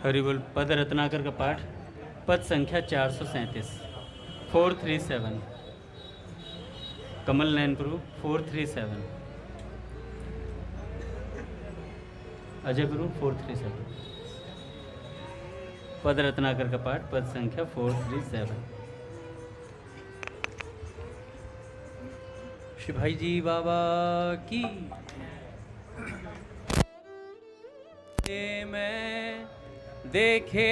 हरि बोल। पद रत्नाकर का पाठ, पद संख्या 437, 437, कमल नयन प्रभु 437, अजय गुरु 437, पद रत्नाकर का पाठ, पद संख्या 437। श्री भाई जी बाबा की। मैं देखे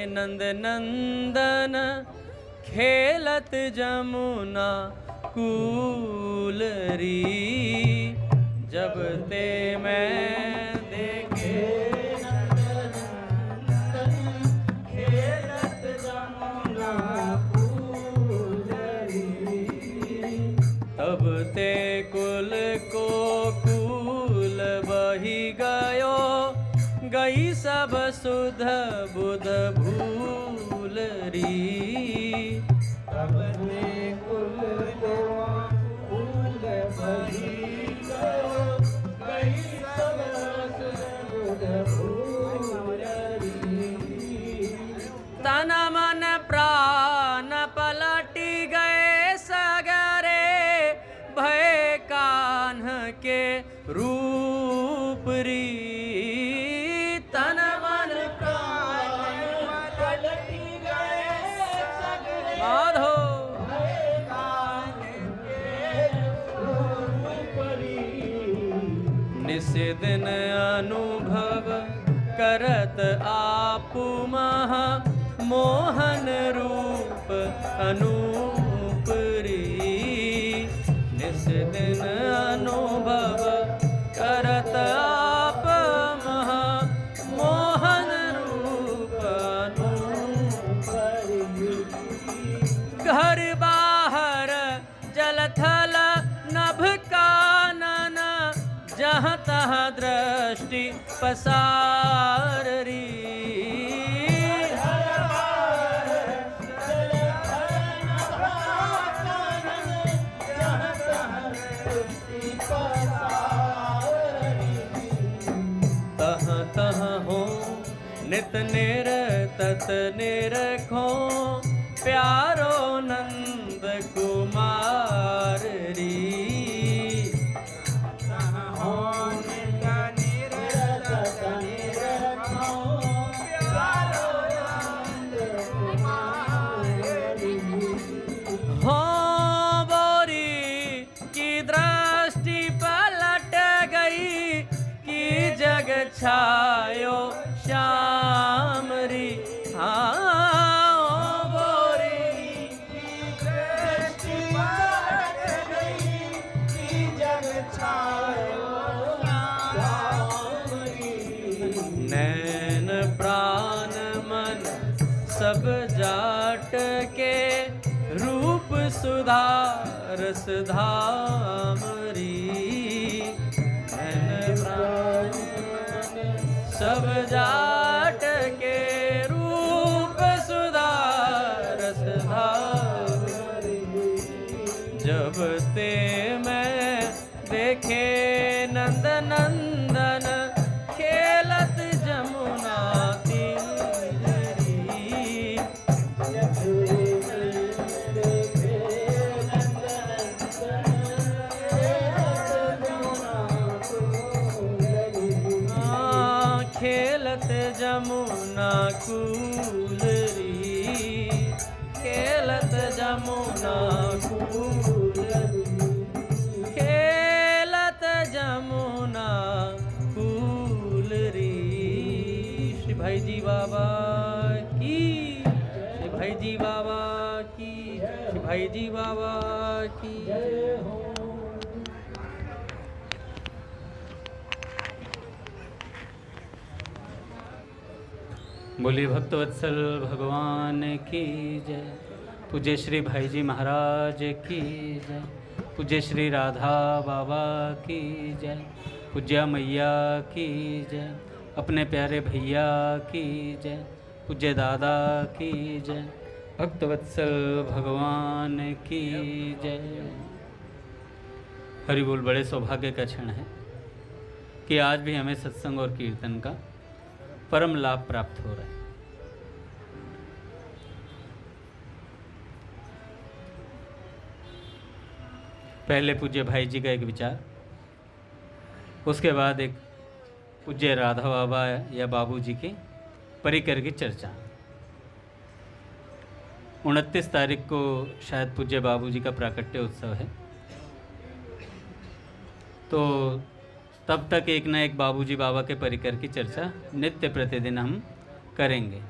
नंद नंदन खेलत जमुना कूलरी, जब ते मैं देखे नंद नंदन खेलत जमुना कूलरी, तब ते कुल को कूल बही गयो, गई सब सुध बुध भूलरी, तब ते कुल को कूल बही गयो, गई सब सुध बुध भूलरी, तन मन प्राण पलटी गए सगरे, भय कान्ह के रूप री, तन मन प्राण पलटी गए सगरे, माधो भय कान्ह के रूप री, निस दिन अनुभव करत आपु महा मोहन रूप अनूप री, निस दिन अनुभव करत आप महा मोहन रूप अनूप री, घर बाहर जल थल नभ कानन, जहाँ तहाँ दृष्टि पसार री, नित निर तत निरखो प्यारो नंद कुमार री, नित निर तत निरखो प्यारो नंद कुमार री, हो बोरी की दृष्टि पलट गई, कि जग छायो श्याम री, हाँ बोरी की दृष्टि पलट गई, कि जग छायो श्याम री, नैन प्राण मन सब जाट के, रूप सुधा रस धाम री, नैन प्राण सब जाट के, रूप सुधा रस धाम री, जब ते मैं देखे नंद नंदन खेलत जमुना तीरी, जब देखे नंद नंदन खेलत जमुना कूलरी, खेलत जमुना कूलरी, खेलत जमुना कूलरी। श्री भाई जी बाबा की, श्री भाई जी बाबा की, श्री भाई जी बाबा की जय हो। बोलिए भक्तवत्सल भगवान की जय। पूज्य श्री भाई जी महाराज की जय। पूज्य श्री राधा बाबा की जय। पूज्या मैया की जय। अपने प्यारे भैया की जय। पूज्य दादा की जय। भक्तवत्सल भगवान की जय। हरि बोल। बड़े सौभाग्य का क्षण है कि आज भी हमें सत्संग और कीर्तन का परम लाभ प्राप्त हो रहा है। पहले पूज्य भाई जी का एक विचार, उसके बाद एक पूज्य राधा बाबा या बाबू जी की परिकर की चर्चा। 29 तारीख को शायद पूज्य बाबू जी का प्राकट्य उत्सव है, तो तब तक एक ना एक बाबूजी बाबा के परिकर की चर्चा नित्य प्रतिदिन हम करेंगे।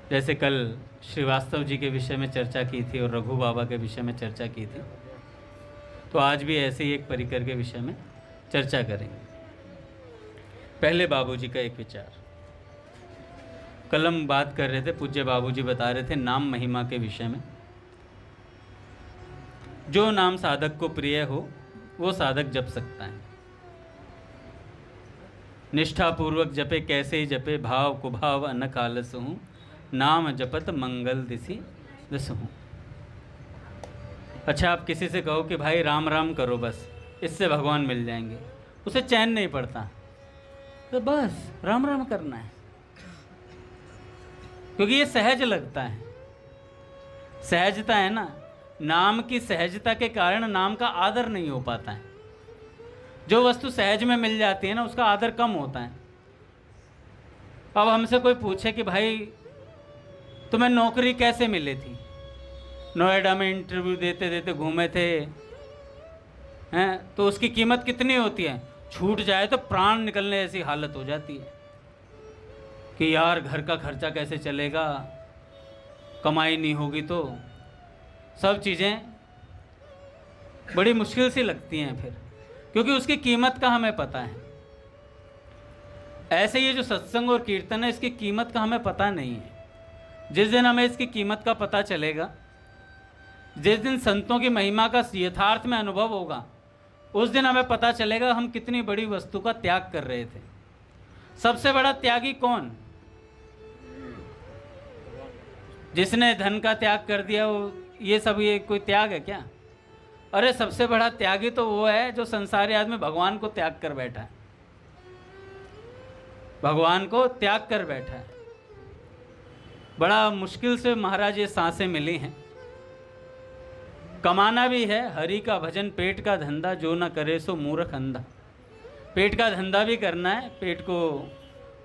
जैसे कल श्रीवास्तव जी के विषय में चर्चा की थी और रघु बाबा के विषय में चर्चा की थी, तो आज भी ऐसे ही एक परिकर के विषय में चर्चा करेंगे। पहले बाबूजी का एक विचार, कल हम बात कर रहे थे, पूज्य बाबूजी बता रहे थे नाम महिमा के विषय में। जो नाम साधक को प्रिय हो वो साधक जप सकता है। निष्ठापूर्वक जपे कैसे ही जपे, भाव कुभाव अनक आलस हूँ, नाम जपत मंगल दिसी दस हूँ। अच्छा, आप किसी से कहो कि भाई राम राम करो बस, इससे भगवान मिल जाएंगे, उसे चैन नहीं पड़ता, तो बस राम राम करना है, क्योंकि ये सहज लगता है। सहजता है ना, नाम की सहजता के कारण नाम का आदर नहीं हो पाता है। जो वस्तु सहज में मिल जाती है ना, उसका आदर कम होता है। अब हमसे कोई पूछे कि भाई तुम्हें नौकरी कैसे मिली थी, नोएडा में इंटरव्यू देते देते घूमे थे हैं, तो उसकी कीमत कितनी होती है? छूट जाए तो प्राण निकलने ऐसी हालत हो जाती है कि यार घर का खर्चा कैसे चलेगा, कमाई नहीं होगी तो सब चीज़ें बड़ी मुश्किल सी लगती हैं फिर, क्योंकि उसकी कीमत का हमें पता है। ऐसे ये जो सत्संग और कीर्तन है, इसकी कीमत का हमें पता नहीं है। जिस दिन हमें इसकी कीमत का पता चलेगा, जिस दिन संतों की महिमा का यथार्थ में अनुभव होगा, उस दिन हमें पता चलेगा हम कितनी बड़ी वस्तु का त्याग कर रहे थे। सबसे बड़ा त्यागी कौन? जिसने धन का त्याग कर दिया, वो ये सब ये कोई त्याग है क्या? अरे सबसे बड़ा त्यागी तो वो है जो संसारी आदमी भगवान को त्याग कर बैठा है, भगवान को त्याग कर बैठा है। बड़ा मुश्किल से महाराज ये सांसें मिली हैं। कमाना भी है, हरि का भजन पेट का धंधा, जो ना करे सो मूर्ख अंधा। पेट का धंधा भी करना है, पेट को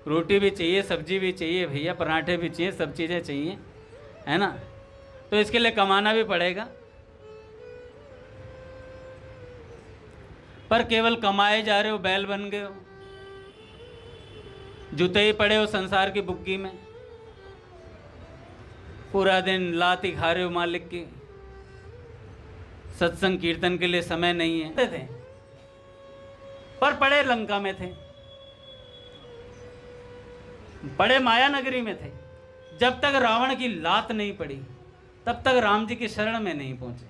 रोटी भी चाहिए, सब्जी भी चाहिए भैया, पराठे भी चाहिए, सब चीज़ें चाहिए, है ना? तो इसके लिए कमाना भी पड़ेगा। पर केवल कमाए जा रहे हो, बैल बन गए हो, जूते ही पड़े हो संसार की बुग्गी में, पूरा दिन लाती खा रहे हो मालिक की। सत्संग कीर्तन के लिए समय नहीं है थे, पर पड़े लंका में थे, पड़े माया नगरी में थे। जब तक रावण की लात नहीं पड़ी, तब तक राम जी की शरण में नहीं पहुंचे।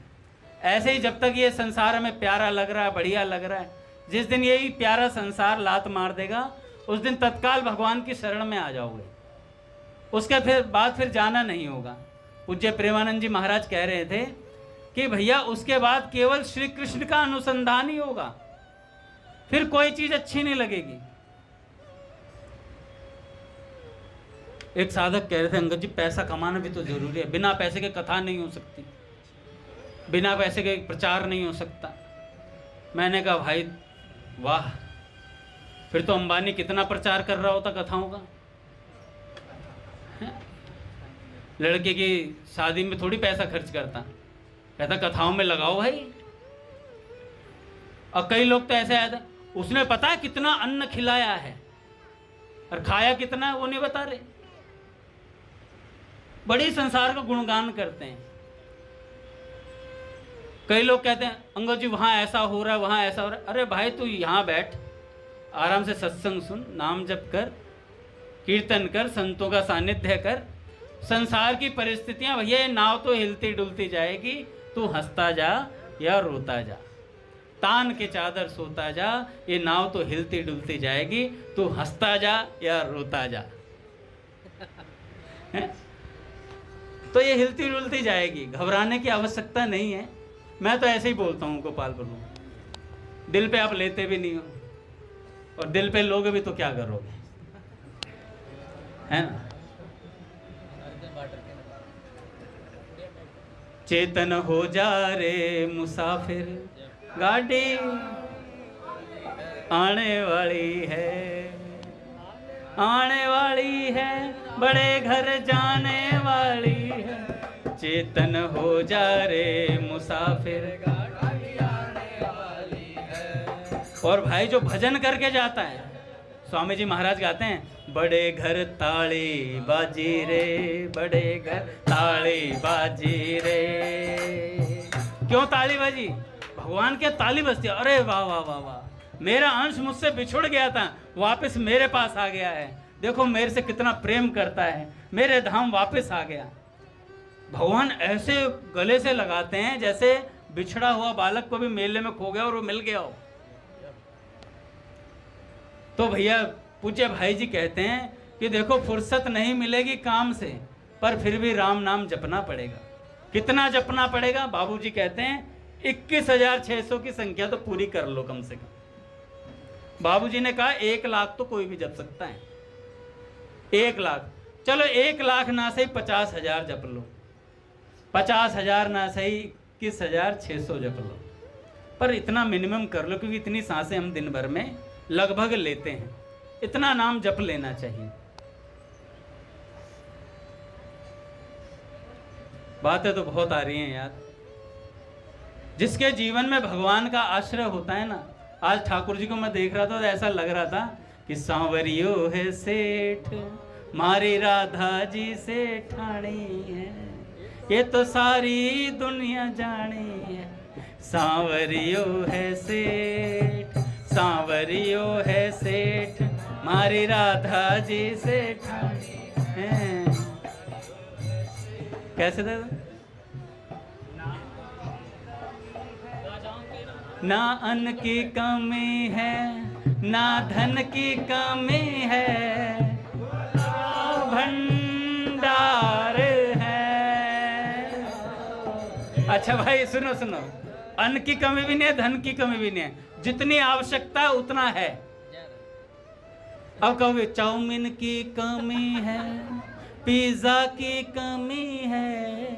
ऐसे ही जब तक ये संसार हमें प्यारा लग रहा है, बढ़िया लग रहा है, जिस दिन यही प्यारा संसार लात मार देगा, उस दिन तत्काल भगवान की शरण में आ जाओगे। उसके बाद फिर जाना नहीं होगा। पूज्य प्रेमानंद जी महाराज कह रहे थे कि भैया उसके बाद केवल श्री कृष्ण का अनुसंधान ही होगा, फिर कोई चीज अच्छी नहीं लगेगी। एक साधक कह रहे थे, अंगद जी पैसा कमाना भी तो जरूरी है, बिना पैसे के कथा नहीं हो सकती, बिना पैसे के प्रचार नहीं हो सकता। मैंने कहा भाई वाह, फिर तो अंबानी कितना प्रचार कर रहा होता कथाओं का। लड़के की शादी में थोड़ी पैसा खर्च करता, कहता कथाओं में लगाओ भाई। और कई लोग तो ऐसे आए थे, उसने पता है कितना अन्न खिलाया है और खाया कितना है वो नहीं बता रहे, बड़ी संसार का गुणगान करते हैं। कई लोग कहते हैं अंगद जी वहां ऐसा हो रहा है, वहां ऐसा हो रहा है। अरे भाई तू यहां बैठ, आराम से सत्संग सुन, नाम जप कर, कीर्तन कर, संतों का सानिध्य कर। संसार की परिस्थितियां भैया, नाव तो हिलती डुलती जाएगी, तू हंसता जा या रोता जा, तान के चादर सोता जा, ये नाव तो हिलती डुलती जाएगी, तू हंसता जा या रोता जा। तो ये हिलती डुलती जाएगी, घबराने की आवश्यकता नहीं है। मैं तो ऐसे ही बोलता हूँ गोपाल प्रभु, दिल पे आप लेते भी नहीं हो, और दिल पे लोगे भी तो क्या करोगे। है ना। चेतन हो जा रे मुसाफिर, गाड़ी आने वाली है, आने वाली है, बड़े घर जाने वाली है। चेतन हो जा रे मुसाफिर, गाड़ी आने वाली है। और भाई जो भजन करके जाता है, स्वामी जी महाराज गाते हैं, बड़े घर ताली बाजी रे, बड़े घर ताली बाजी रे। क्यों ताली बाजी? भगवान के ताली बजती है, अरे वाह वाह वाह वाह, मेरा अंश मुझसे बिछुड़ गया था, वापस मेरे पास आ गया है, देखो मेरे से कितना प्रेम करता है, मेरे धाम वापस आ गया। भगवान ऐसे गले से लगाते हैं जैसे बिछड़ा हुआ बालक को भी मेले में खो गया और वो मिल गया हो। तो भैया पूज्य भाई जी कहते हैं कि देखो फुर्सत नहीं मिलेगी काम से, पर फिर भी राम नाम जपना पड़ेगा। कितना जपना पड़ेगा? बाबूजी कहते हैं 21,600 की संख्या तो पूरी कर लो कम से कम। बाबूजी ने कहा 1 लाख तो कोई भी जप सकता है, 1 लाख, चलो 1 लाख ना सही 50,000 जप लो, 50,000 ना सही 21,600 जप लो, पर इतना मिनिमम कर लो, क्योंकि इतनी सांसें हम दिन भर में लगभग लेते हैं, इतना नाम जप लेना चाहिए। बातें तो बहुत आ रही हैं यार। जिसके जीवन में भगवान का आश्रय होता है ना, आज ठाकुर जी को मैं देख रहा था तो ऐसा लग रहा था कि सांवरियो है सेठ, मारी राधा जी से ठाणी है, ये तो सारी दुनिया जानी है। सांवरियो है सेठ, सांवरियो है सेठ, मारी राधा जी से ठाणी है। कैसे था? ना अन्न की कमी है, ना धन की कमी है, भंडार है। अच्छा भाई सुनो सुनो, अन्न की कमी भी नहीं है, धन की कमी भी नहीं है, जितनी आवश्यकता उतना है। अब कहोगे चाउमीन की कमी है, पिज्जा की कमी है,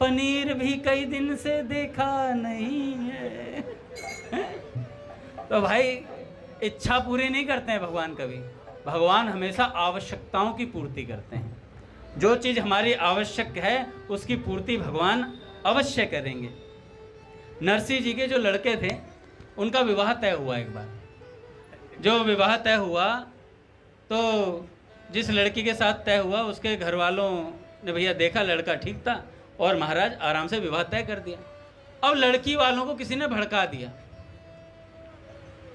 पनीर भी कई दिन से देखा नहीं है। तो भाई इच्छा पूरी नहीं करते हैं भगवान कभी, भगवान हमेशा आवश्यकताओं की पूर्ति करते हैं। जो चीज़ हमारी आवश्यक है उसकी पूर्ति भगवान अवश्य करेंगे। नरसिंह जी के जो लड़के थे उनका विवाह तय हुआ। एक बार जो विवाह तय हुआ तो जिस लड़की के साथ तय हुआ उसके घर वालों ने भैया देखा लड़का ठीक था और महाराज आराम से विवाह तय कर दिया। अब लड़की वालों को किसी ने भड़का दिया,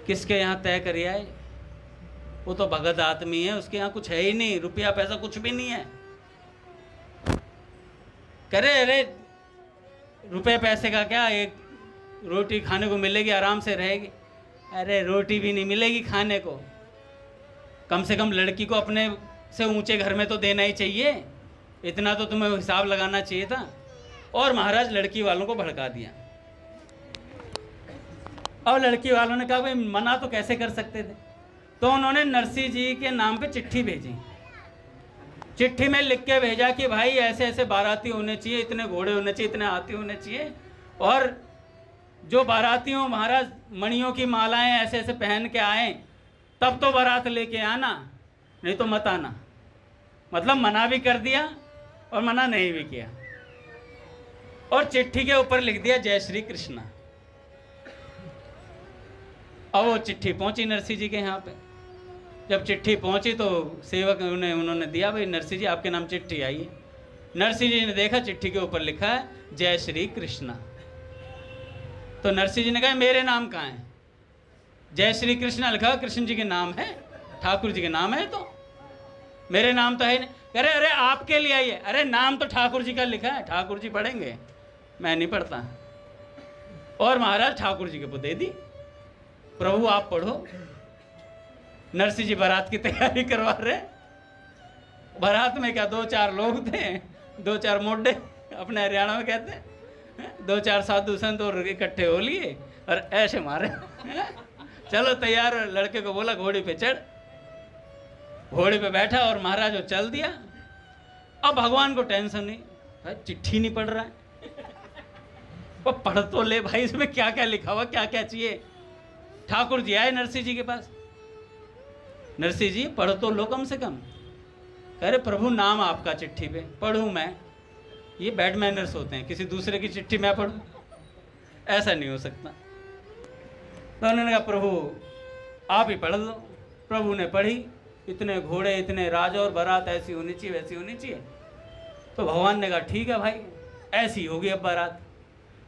किसके यहाँ तय कर आए, वो तो भगत आदमी है, उसके यहाँ कुछ है ही नहीं, रुपया पैसा कुछ भी नहीं है। करे अरे रुपये पैसे का क्या, एक रोटी खाने को मिलेगी, आराम से रहेगी। अरे रोटी भी नहीं मिलेगी खाने को, कम से कम लड़की को अपने से ऊंचे घर में तो देना ही चाहिए, इतना तो तुम्हें हिसाब लगाना चाहिए था। और महाराज लड़की वालों को भड़का दिया। और लड़की वालों ने कहा भाई मना तो कैसे कर सकते थे, तो उन्होंने नरसिंह जी के नाम पे चिट्ठी भेजी। चिट्ठी में लिख के भेजा कि भाई ऐसे ऐसे बाराती होने चाहिए, इतने घोड़े होने चाहिए, इतने हाथी होने चाहिए, और जो बाराती हो महाराज मणियों की मालाएं ऐसे ऐसे पहन के आए तब तो बारात लेके आना, नहीं तो मत आना। मतलब मना भी कर दिया और मना नहीं भी किया। और चिट्ठी के ऊपर लिख दिया जय श्री कृष्णा। और वो चिट्ठी पहुंची नरसिंह जी के यहाँ पे। जब चिट्ठी पहुंची तो सेवक उन्होंने दिया, भाई नरसिंह जी आपके नाम चिट्ठी आई है। नरसिंह जी ने देखा चिट्ठी के ऊपर लिखा है जय श्री कृष्णा। तो नरसिंह जी ने कहा मेरे नाम कहाँ है, जय श्री कृष्णा लिखा, कृष्ण जी के नाम है, ठाकुर जी के नाम है, तो मेरे नाम तो है नहीं। कह रहे अरे आपके लिए आई है। अरे नाम तो ठाकुर जी का लिखा है, ठाकुर जी पढ़ेंगे, मैं नहीं पढ़ता। और महाराज ठाकुर जी के को दे दी, प्रभु आप पढ़ो। नरसिंह जी बारात की तैयारी करवा रहे। बारात में क्या 2-4 लोग थे, 2-4 मोड्डे अपने हरियाणा में कहते हैं, 2-4 साधु संत और इकट्ठे हो लिए और ऐसे मारे। चलो तैयार। लड़के को बोला घोड़ी पे चढ़। घोड़े पे बैठा और महाराज वो चल दिया। अब भगवान को टेंशन नहीं, भाई चिट्ठी नहीं पढ़ रहा है, वो पढ़ तो ले भाई, इसमें क्या क्या लिखा हुआ, क्या क्या चाहिए। ठाकुर जी आए नरसिंह जी के पास, नरसिंह जी पढ़ तो लो कम से कम। कह रहे प्रभु नाम आपका चिट्ठी पे, पढ़ूं मैं? ये बैड मैनर्स होते हैं, किसी दूसरे की चिट्ठी मैं पढ़ूं, ऐसा नहीं हो सकता। तो उन्होंने कहा प्रभु आप ही पढ़ लो। प्रभु ने पढ़ी, इतने घोड़े, इतने राजा और बारात ऐसी होनी चाहिए, वैसी होनी चाहिए। तो भगवान ने कहा ठीक है भाई, ऐसी होगी अब बारात,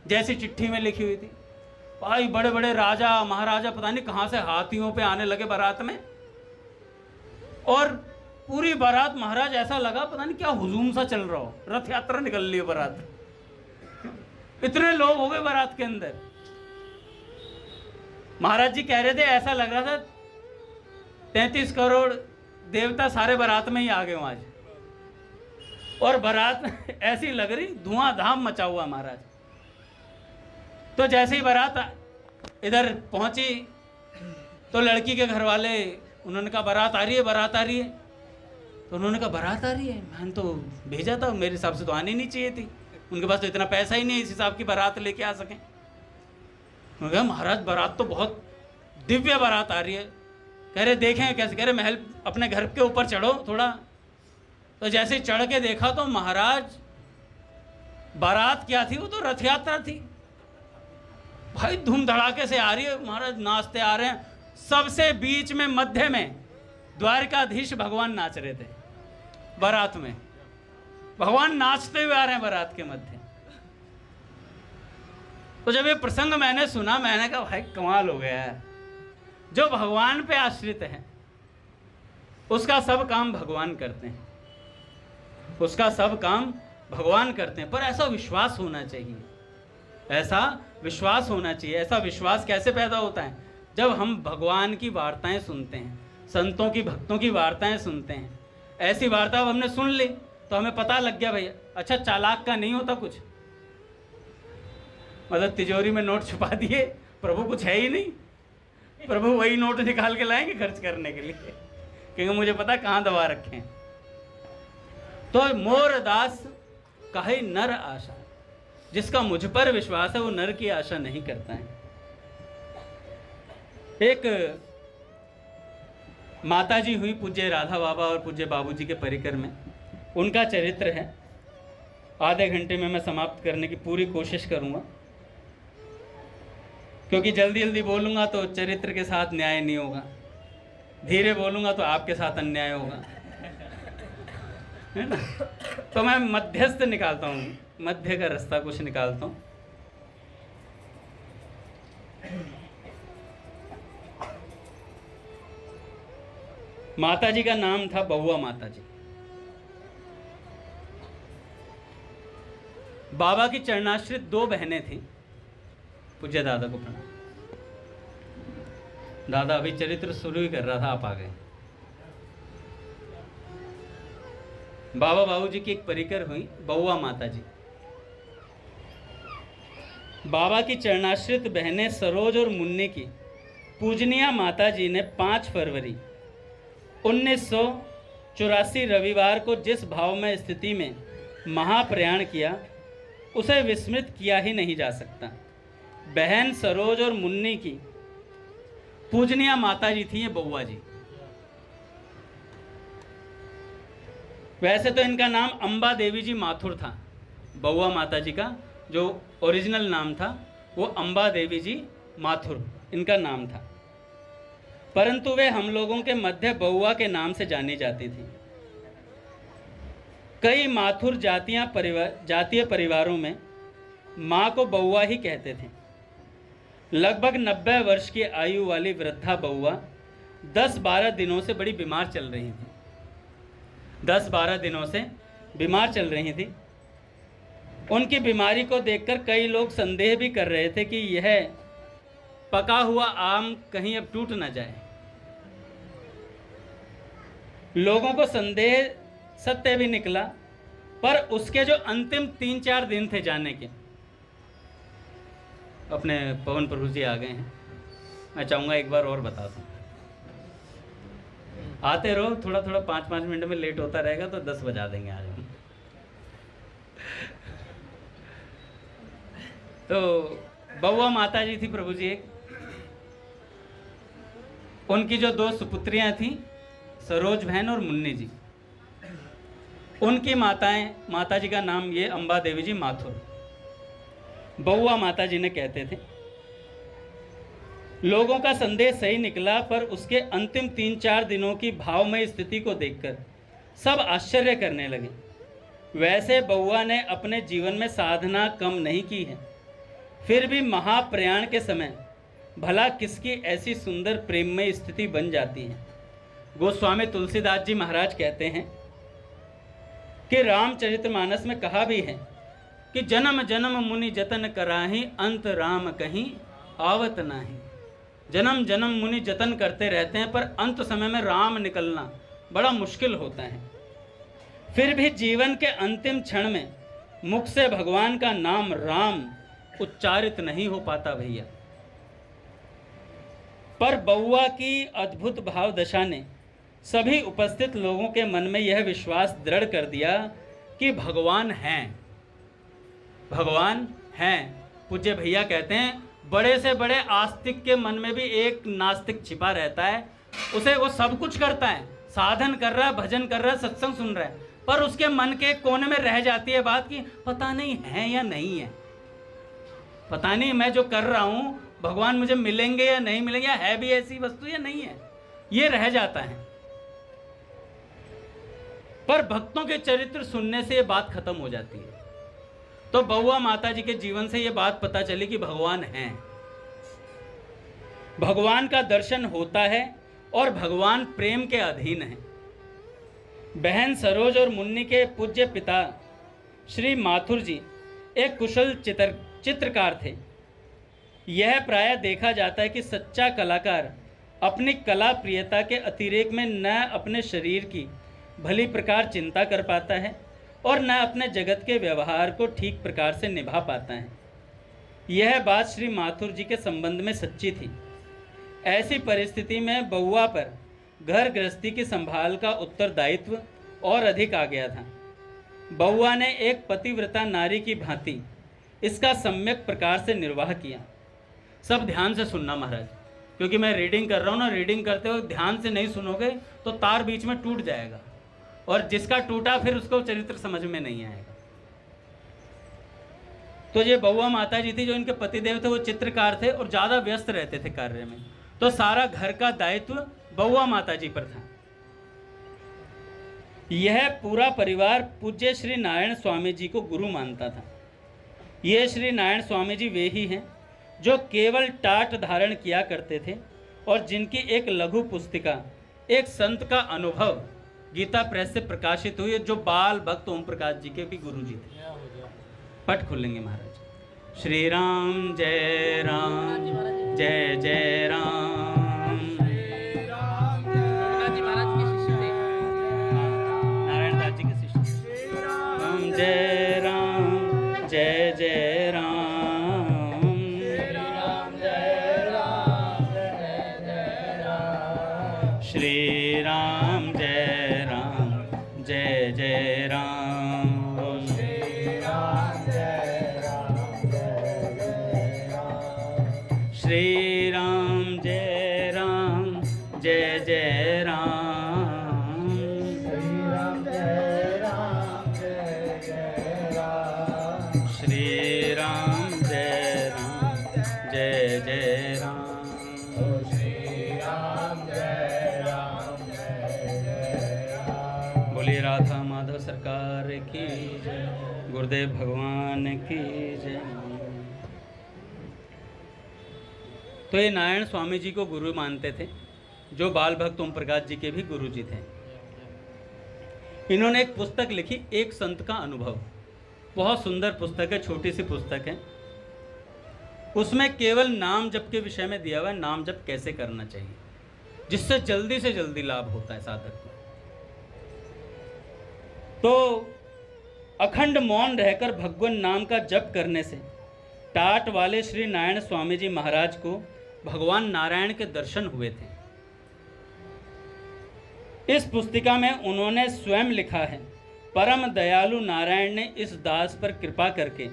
जैसी चिट्ठी में लिखी हुई थी। भाई बड़े बड़े राजा महाराजा पता नहीं कहाँ से हाथियों पे आने लगे बारात में, और पूरी बारात महाराज ऐसा लगा पता नहीं क्या हुजूम सा चल रहा हो, रथ यात्रा निकल रही है बारात, इतने लोग हो गए बारात के अंदर। महाराज जी कह रहे थे ऐसा लग रहा था 33 करोड़ देवता सारे बारात में ही आ गए आज, और बारात ऐसी लग रही धुआंधाम मचा हुआ महाराज। तो जैसे ही बारात इधर पहुंची तो लड़की के घर वाले, उन्होंने कहा बारात आ रही है, बारात आ रही है। तो उन्होंने कहा बारात आ रही है, मैंने तो भेजा था, मेरे हिसाब से तो आनी नहीं चाहिए थी, उनके पास तो इतना पैसा ही नहीं है इस हिसाब की बारात लेके आ सकें। उन्होंने कहा महाराज बारात तो बहुत दिव्य बारात आ रही है। कह रहे देखें कैसे, कह रहे महल अपने घर के ऊपर चढ़ो थोड़ा। तो जैसे चढ़ के देखा तो महाराज बारात क्या थी, वो तो रथ यात्रा थी भाई, धूम धड़ाके से आ रही है, महाराज नाचते आ रहे हैं। सबसे बीच में मध्य में द्वारकाधीश भगवान नाच रहे थे बारात में, भगवान नाचते हुए आ रहे हैं बारात के मध्य। तो जब ये प्रसंग मैंने सुना, मैंने कहा भाई कमाल हो गया है, जो भगवान पे आश्रित है उसका सब काम भगवान करते हैं, उसका सब काम भगवान करते हैं। पर ऐसा विश्वास होना चाहिए, ऐसा विश्वास होना चाहिए। ऐसा विश्वास कैसे पैदा होता है? जब हम भगवान की वार्ताएं सुनते हैं, संतों की भक्तों की वार्ताएं सुनते हैं। ऐसी वार्ता हमने सुन ली तो हमें पता लग गया भैया, अच्छा चालाक का नहीं होता कुछ, मतलब तिजोरी में नोट छुपा दिए, प्रभु कुछ है ही नहीं, प्रभु वही नोट निकाल के लाएंगे खर्च करने के लिए, क्योंकि मुझे पता कहाँ दबा रखे हैं। तो मोर दास काहे नर आशा, जिसका मुझ पर विश्वास है वो नर की आशा नहीं करता है। एक माताजी हुई पूज्य राधा बाबा और पूज्य बाबूजी के परिकर में, उनका चरित्र है। आधे घंटे में मैं समाप्त करने की पूरी कोशिश करूंगा, क्योंकि जल्दी जल्दी बोलूंगा तो चरित्र के साथ न्याय नहीं होगा, धीरे बोलूंगा तो आपके साथ अन्याय होगा, है ना। तो मैं मध्यस्थ निकालता हूँ, मध्य का रास्ता कुछ निकालता हूँ। माता जी का नाम था बउआ माता जी। बाबा की चरणाश्रित 2 बहनें थीं। पूज्य दादा को प्रणाम। दादा अभी चरित्र शुरू ही कर रहा था, आप आ गए। बाबा बाबूजी की एक परिकर हुई बउआ माता जी। बाबा की चरणाश्रित बहनें सरोज और मुन्नी की पूजनीय माता जी ने 5 फरवरी 1984 रविवार को जिस भाव में स्थिति में महाप्रयाण किया, उसे विस्मृत किया ही नहीं जा सकता। बहन सरोज और मुन्नी की पूजनीय माता जी थी ये बउआ जी। वैसे तो इनका नाम अंबा देवी जी माथुर था, बउआ माता जी का जो ओरिजिनल नाम था वो अंबा देवी जी माथुर इनका नाम था, परंतु वे हम लोगों के मध्य बउआ के नाम से जानी जाती थी। कई माथुर जातीय परिवारों में माँ को बउआ ही कहते थे। लगभग 90 वर्ष की आयु वाली वृद्धा बउआ 10-12 दिनों से बड़ी बीमार चल रही थी। 10-12 दिनों से बीमार चल रही थी। उनकी बीमारी को देखकर कई लोग संदेह भी कर रहे थे कि यह पका हुआ आम कहीं अब टूट न जाए। लोगों को संदेह सत्य भी निकला, पर उसके जो अंतिम 3-4 दिन थे जाने के, अपने पवन प्रभु जी आ गए हैं, मैं चाहूँगा एक बार और बता दूँ। आते रहो, थोड़ा थोड़ा 5-5 मिनट में लेट होता रहेगा तो 10 बजा देंगे आज हम। तो बउआ माता जी थी प्रभु जी एक, उनकी जो 2 सुपुत्रियां थी, सरोज बहन और मुन्नी जी। उनकी माता जी का नाम ये अम्बा देवी जी माथुर। बउआ माता जी ने कहते थे, लोगों का संदेश सही निकला, पर उसके अंतिम 3-4 दिनों की भावमय स्थिति को देखकर सब आश्चर्य करने लगे। वैसे बउआ ने अपने जीवन में साधना कम नहीं की है, फिर भी महाप्रयाण के समय भला किसकी ऐसी सुंदर प्रेममय स्थिति बन जाती है। गोस्वामी तुलसीदास जी महाराज कहते हैं कि रामचरितमानस में कहा भी है कि जन्म जन्म मुनि जतन कराही, अंत राम कहीं आवत नाही। जन्म जन्म मुनि जतन करते रहते हैं, पर अंत समय में राम निकलना बड़ा मुश्किल होता है। फिर भी जीवन के अंतिम क्षण में मुख से भगवान का नाम राम उच्चारित नहीं हो पाता भैया। पर बउआ की अद्भुत भाव दशा ने सभी उपस्थित लोगों के मन में यह विश्वास दृढ़ कर दिया कि भगवान हैं, भगवान हैं। पूज्य भैया कहते हैं, बड़े से बड़े आस्तिक के मन में भी एक नास्तिक छिपा रहता है। उसे वो सब कुछ करता है, साधन कर रहा है, भजन कर रहा है, सत्संग सुन रहा है, पर उसके मन के कोने में रह जाती है बात कि पता नहीं है या नहीं है, पता नहीं मैं जो कर रहा हूं भगवान मुझे मिलेंगे या नहीं मिलेंगे, या है भी ऐसी वस्तु या नहीं है, ये रह जाता है। पर भक्तों के चरित्र सुनने से ये बात खत्म हो जाती है। तो बउआ माता जी के जीवन से ये बात पता चली कि भगवान हैं, भगवान का दर्शन होता है और भगवान प्रेम के अधीन है। बहन सरोज और मुन्नी के पूज्य पिता श्री माथुर जी एक कुशल चित्रकार थे। यह प्रायः देखा जाता है कि सच्चा कलाकार अपनी कला प्रियता के अतिरेक में न अपने शरीर की भली प्रकार चिंता कर पाता है और न अपने जगत के व्यवहार को ठीक प्रकार से निभा पाता है। यह बात श्री माथुर जी के संबंध में सच्ची थी। ऐसी परिस्थिति में बउआ पर घर गृहस्थी की संभाल का उत्तरदायित्व और अधिक आ गया था। बउआ ने एक पतिव्रता नारी की भांति इसका सम्यक प्रकार से निर्वाह किया। सब ध्यान से सुनना महाराज, क्योंकि मैं रीडिंग कर रहा हूँ ना, रीडिंग करते हुए ध्यान से नहीं सुनोगे तो तार बीच में टूट जाएगा, और जिसका टूटा फिर उसको चरित्र समझ में नहीं आएगा। तो ये बउआ माता जी थी, जो इनके पतिदेव थे वो चित्रकार थे और ज़्यादा व्यस्त रहते थे कार्य में, तो सारा घर का दायित्व बउआ माता जी पर था। यह पूरा परिवार पूज्य श्री नारायण स्वामी जी को गुरु मानता था। ये श्री नारायण स्वामी जी वे ही हैं जो केवल टाट धारण किया करते थे और जिनकी एक लघु पुस्तिका एक संत का अनुभव गीता प्रेस से प्रकाशित हुई है, जो बाल भक्त ओम प्रकाश जी के भी गुरु जी थे। पट खोलेंगे महाराज। श्री राम जय राम जय जय राम। नारायण दास जी के शिष्य। राम जय राम जय जय राम। श्री राम जय राम जय जय राम। श्री राम जय राम जय जय राम। श्री राम जय राम जय जय राम। श्री राम जय राम जय जय राम। श्री राम जय राम जय जय राम। बोलिए राधा माधव सरकार की जय, गुरुदेव भगवान की जय। तो ये नारायण स्वामी जी को गुरु मानते थे, जो बाल भक्त ओम प्रकाश जी के भी गुरु जी थे। इन्होंने एक पुस्तक लिखी, एक संत का अनुभव। बहुत सुंदर पुस्तक है, छोटी सी पुस्तक है। उसमें केवल नाम जप के विषय में दिया हुआ है, नाम जप कैसे करना चाहिए, जिससे जल्दी से जल्दी लाभ होता है साधक को। तो अखंड मौन रहकर भगवान नाम का जप करने से टाट वाले श्री नारायण स्वामी जी महाराज को भगवान नारायण के दर्शन हुए थे। इस पुस्तिका में उन्होंने स्वयं लिखा है, परम दयालु नारायण ने इस दास पर कृपा करके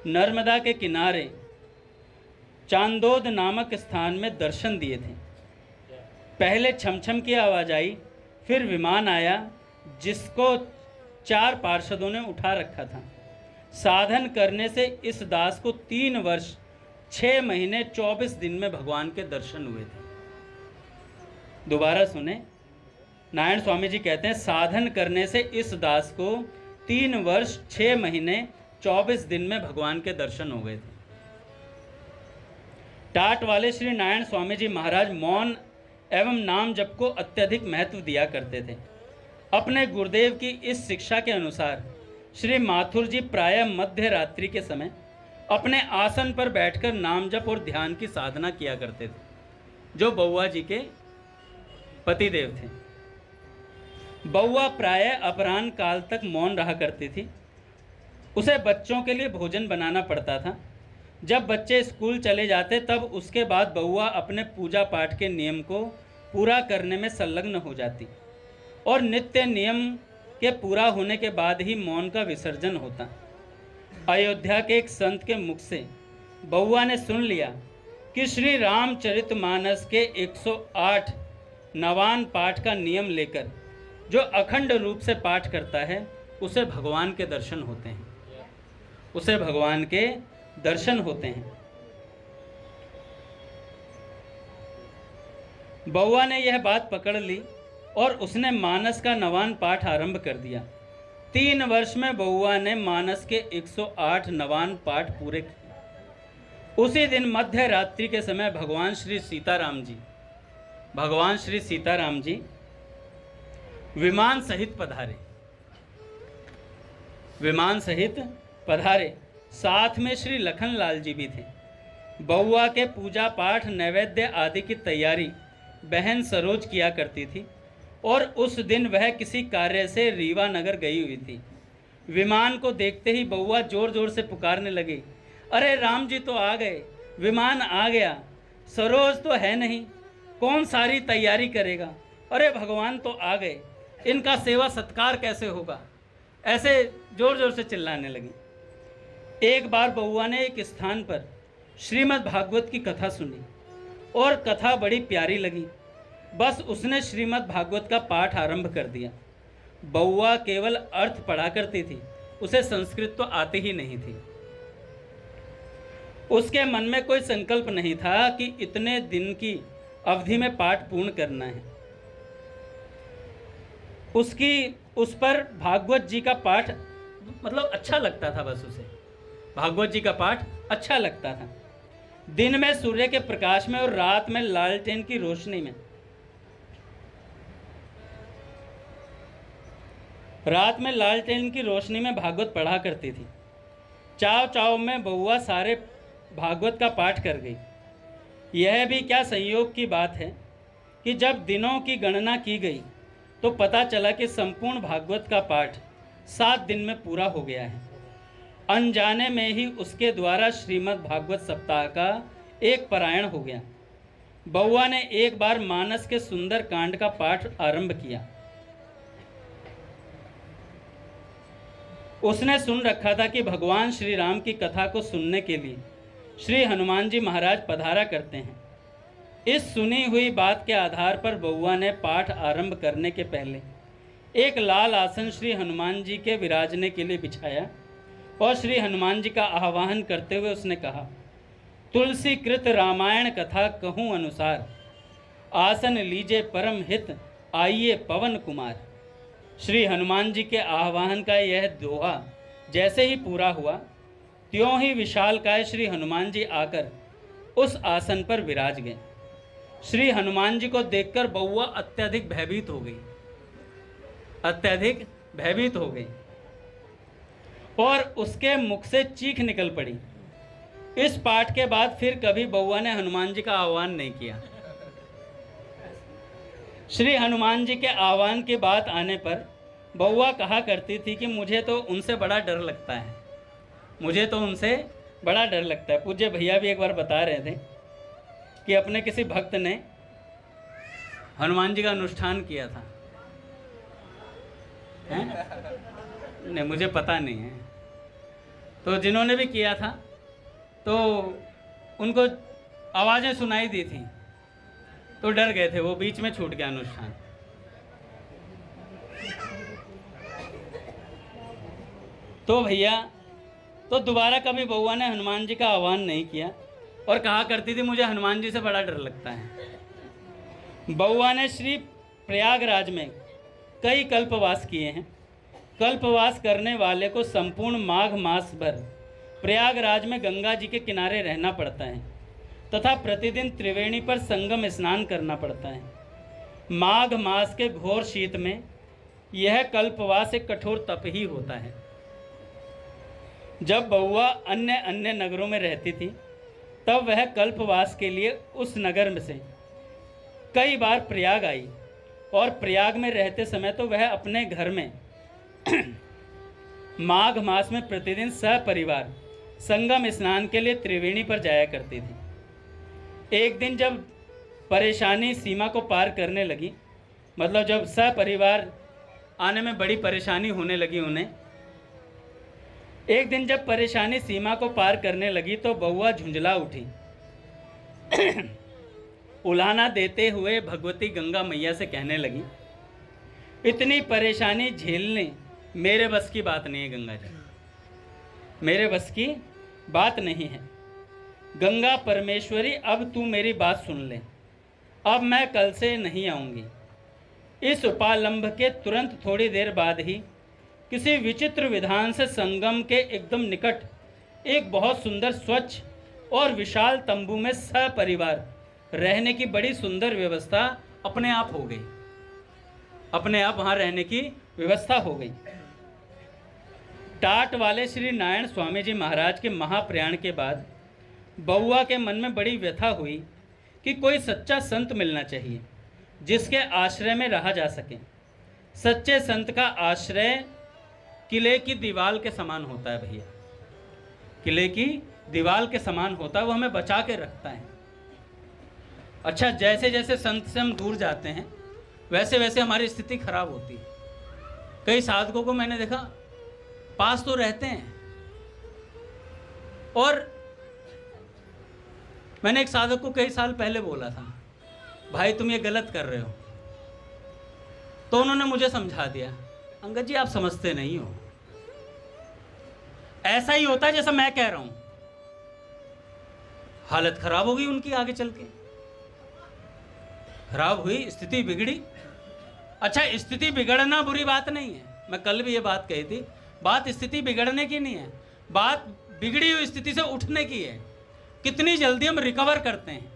नर्मदा के किनारे चांदोद नामक स्थान में दर्शन दिए थे। पहले छमछम की आवाज़ आई, फिर विमान आया जिसको 4 पार्षदों ने उठा रखा था। साधन करने से इस दास को 3 वर्ष 6 महीने 24 दिन में भगवान के दर्शन हुए थे। दोबारा सुने, नारायण स्वामी जी कहते हैं, साधन करने से इस दास को 3 वर्ष 6 महीने 24 दिन में भगवान के दर्शन हो गए थे। टाट वाले श्री नारायण स्वामी जी महाराज मौन एवं नाम जप को अत्यधिक महत्व दिया करते थे। अपने गुरुदेव की इस शिक्षा के अनुसार श्री माथुर जी प्रायः मध्य रात्रि के समय अपने आसन पर बैठकर नाम जप और ध्यान की साधना किया करते थे, जो बउआ जी के पतिदेव थे। बउआ प्रायः अपराह्न काल तक मौन रहा करती थी। उसे बच्चों के लिए भोजन बनाना पड़ता था। जब बच्चे स्कूल चले जाते तब उसके बाद बउआ अपने पूजा पाठ के नियम को पूरा करने में संलग्न हो जाती और नित्य नियम के पूरा होने के बाद ही मौन का विसर्जन होता। अयोध्या के एक संत के मुख से बउआ ने सुन लिया कि श्री रामचरितमानस के 108 नवान पाठ का नियम लेकर जो अखंड रूप से पाठ करता है उसे भगवान के दर्शन होते हैं, उसे भगवान के दर्शन होते हैं। बउआ ने यह बात पकड़ ली और उसने मानस का नवान पाठ आरंभ कर दिया। 3 वर्ष में बउआ ने मानस के 108 नवान पाठ पूरे किए। उसी दिन मध्य रात्रि के समय भगवान श्री सीताराम जी विमान सहित पधारे। साथ में श्री लखनलाल जी भी थे। बउआ के पूजा पाठ नैवेद्य आदि की तैयारी बहन सरोज किया करती थी और उस दिन वह किसी कार्य से रीवा नगर गई हुई थी। विमान को देखते ही बउआ जोर जोर से पुकारने लगी, अरे राम जी तो आ गए, विमान आ गया, सरोज तो है नहीं, कौन सारी तैयारी करेगा, अरे भगवान तो आ गए, इनका सेवा सत्कार कैसे होगा। ऐसे जोर जोर से चिल्लाने लगी। एक बार बउआ ने एक स्थान पर श्रीमद् भागवत की कथा सुनी और कथा बड़ी प्यारी लगी। बस उसने श्रीमद् भागवत का पाठ आरंभ कर दिया। बउआ केवल अर्थ पढ़ा करती थी, उसे संस्कृत तो आती ही नहीं थी। उसके मन में कोई संकल्प नहीं था कि इतने दिन की अवधि में पाठ पूर्ण करना है। उस पर भागवत जी का पाठ मतलब अच्छा लगता था, बस उसे भागवत जी का पाठ अच्छा लगता था। दिन में सूर्य के प्रकाश में और रात में लालटेन की रोशनी में भागवत पढ़ा करती थी। चाव चाव में बउआ सारे भागवत का पाठ कर गई। यह भी क्या संयोग की बात है कि जब दिनों की गणना की गई तो पता चला कि संपूर्ण भागवत का पाठ 7 दिन में पूरा हो गया है। अनजाने में ही उसके द्वारा श्रीमद् भागवत सप्ताह का एक पारायण हो गया। बउआ ने एक बार मानस के सुंदर कांड का पाठ आरंभ किया। उसने सुन रखा था कि भगवान श्री राम की कथा को सुनने के लिए श्री हनुमान जी महाराज पधारा करते हैं। इस सुनी हुई बात के आधार पर बउआ ने पाठ आरंभ करने के पहले एक लाल आसन श्री हनुमान जी के विराजने के लिए बिछाया और श्री हनुमान जी का आह्वान करते हुए उसने कहा, तुलसी कृत रामायण कथा कहूँ अनुसार, आसन लीजे परम हित आइए पवन कुमार। श्री हनुमान जी के आह्वान का यह दोहा जैसे ही पूरा हुआ, त्यों ही विशालकाय श्री हनुमान जी आकर उस आसन पर विराज गए। श्री हनुमान जी को देखकर बउआ अत्यधिक भयभीत हो गई और उसके मुख से चीख निकल पड़ी। इस पाठ के बाद फिर कभी बउआ ने हनुमान जी का आह्वान नहीं किया। श्री हनुमान जी के आह्वान की बात आने पर बउआ कहा करती थी कि मुझे तो उनसे बड़ा डर लगता है। पूज्य भैया भी एक बार बता रहे थे कि अपने किसी भक्त ने हनुमान जी का अनुष्ठान किया था हैं? नहीं, मुझे पता नहीं है। तो जिन्होंने भी किया था तो उनको आवाज़ें सुनाई दी थी तो डर गए थे, वो बीच में छूट गया अनुष्ठान। तो भैया, तो दोबारा कभी बउआ ने हनुमान जी का आह्वान नहीं किया और कहा करती थी मुझे हनुमान जी से बड़ा डर लगता है। बउआ ने श्री प्रयागराज में कई कल्पवास किए हैं। कल्पवास करने वाले को संपूर्ण माघ मास भर प्रयागराज में गंगा जी के किनारे रहना पड़ता है तथा प्रतिदिन त्रिवेणी पर संगम स्नान करना पड़ता है। माघ मास के घोर शीत में यह कल्पवास एक कठोर तप ही होता है। जब बउआ अन्य अन्य नगरों में रहती थी तब वह कल्पवास के लिए उस नगर में से कई बार प्रयाग आई और प्रयाग में रहते समय तो वह अपने घर में माघ मास में प्रतिदिन सपरिवार संगम स्नान के लिए त्रिवेणी पर जाया करती थी। एक दिन जब परेशानी सीमा को पार करने लगी, मतलब जब सपरिवार आने में बड़ी परेशानी होने लगी उन्हें, एक दिन जब परेशानी सीमा को पार करने लगी तो बउआ झुंझला उठी। उलाहना देते हुए भगवती गंगा मैया से कहने लगी, इतनी परेशानी झेलने मेरे बस की बात नहीं है गंगा जी, मेरे बस की बात नहीं है। गंगा परमेश्वरी, अब तू मेरी बात सुन ले। अब मैं कल से नहीं आऊँगी। इस उपालंब के तुरंत थोड़ी देर बाद ही किसी विचित्र विधान से संगम के एकदम निकट एक बहुत सुंदर स्वच्छ और विशाल तंबू में सपरिवार रहने की बड़ी सुंदर व्यवस्था अपने आप हो गई। अपने आप वहाँ रहने की व्यवस्था हो गई। टाट वाले श्री नारायण स्वामी जी महाराज के महाप्रयाण के बाद बउआ के मन में बड़ी व्यथा हुई कि कोई सच्चा संत मिलना चाहिए जिसके आश्रय में रहा जा सके। सच्चे संत का आश्रय किले की दीवार के समान होता है भैया, किले की दीवार के समान होता है, वो हमें बचा के रखता है। अच्छा, जैसे जैसे संत से हम दूर जाते हैं वैसे वैसे हमारी स्थिति खराब होती है। कई साधकों को मैंने देखा पास तो रहते हैं और मैंने एक साधक को कई साल पहले बोला था, भाई तुम ये गलत कर रहे हो, तो उन्होंने मुझे समझा दिया, अंगद जी आप समझते नहीं हो, ऐसा ही होता है जैसा मैं कह रहा हूं। हालत खराब हो गई उनकी, आगे चल के खराब हुई, स्थिति बिगड़ी। अच्छा, स्थिति बिगड़ना बुरी बात नहीं है, मैं कल भी ये बात कही थी, बात स्थिति बिगड़ने की नहीं है, बात बिगड़ी हुई स्थिति से उठने की है। कितनी जल्दी हम रिकवर करते हैं।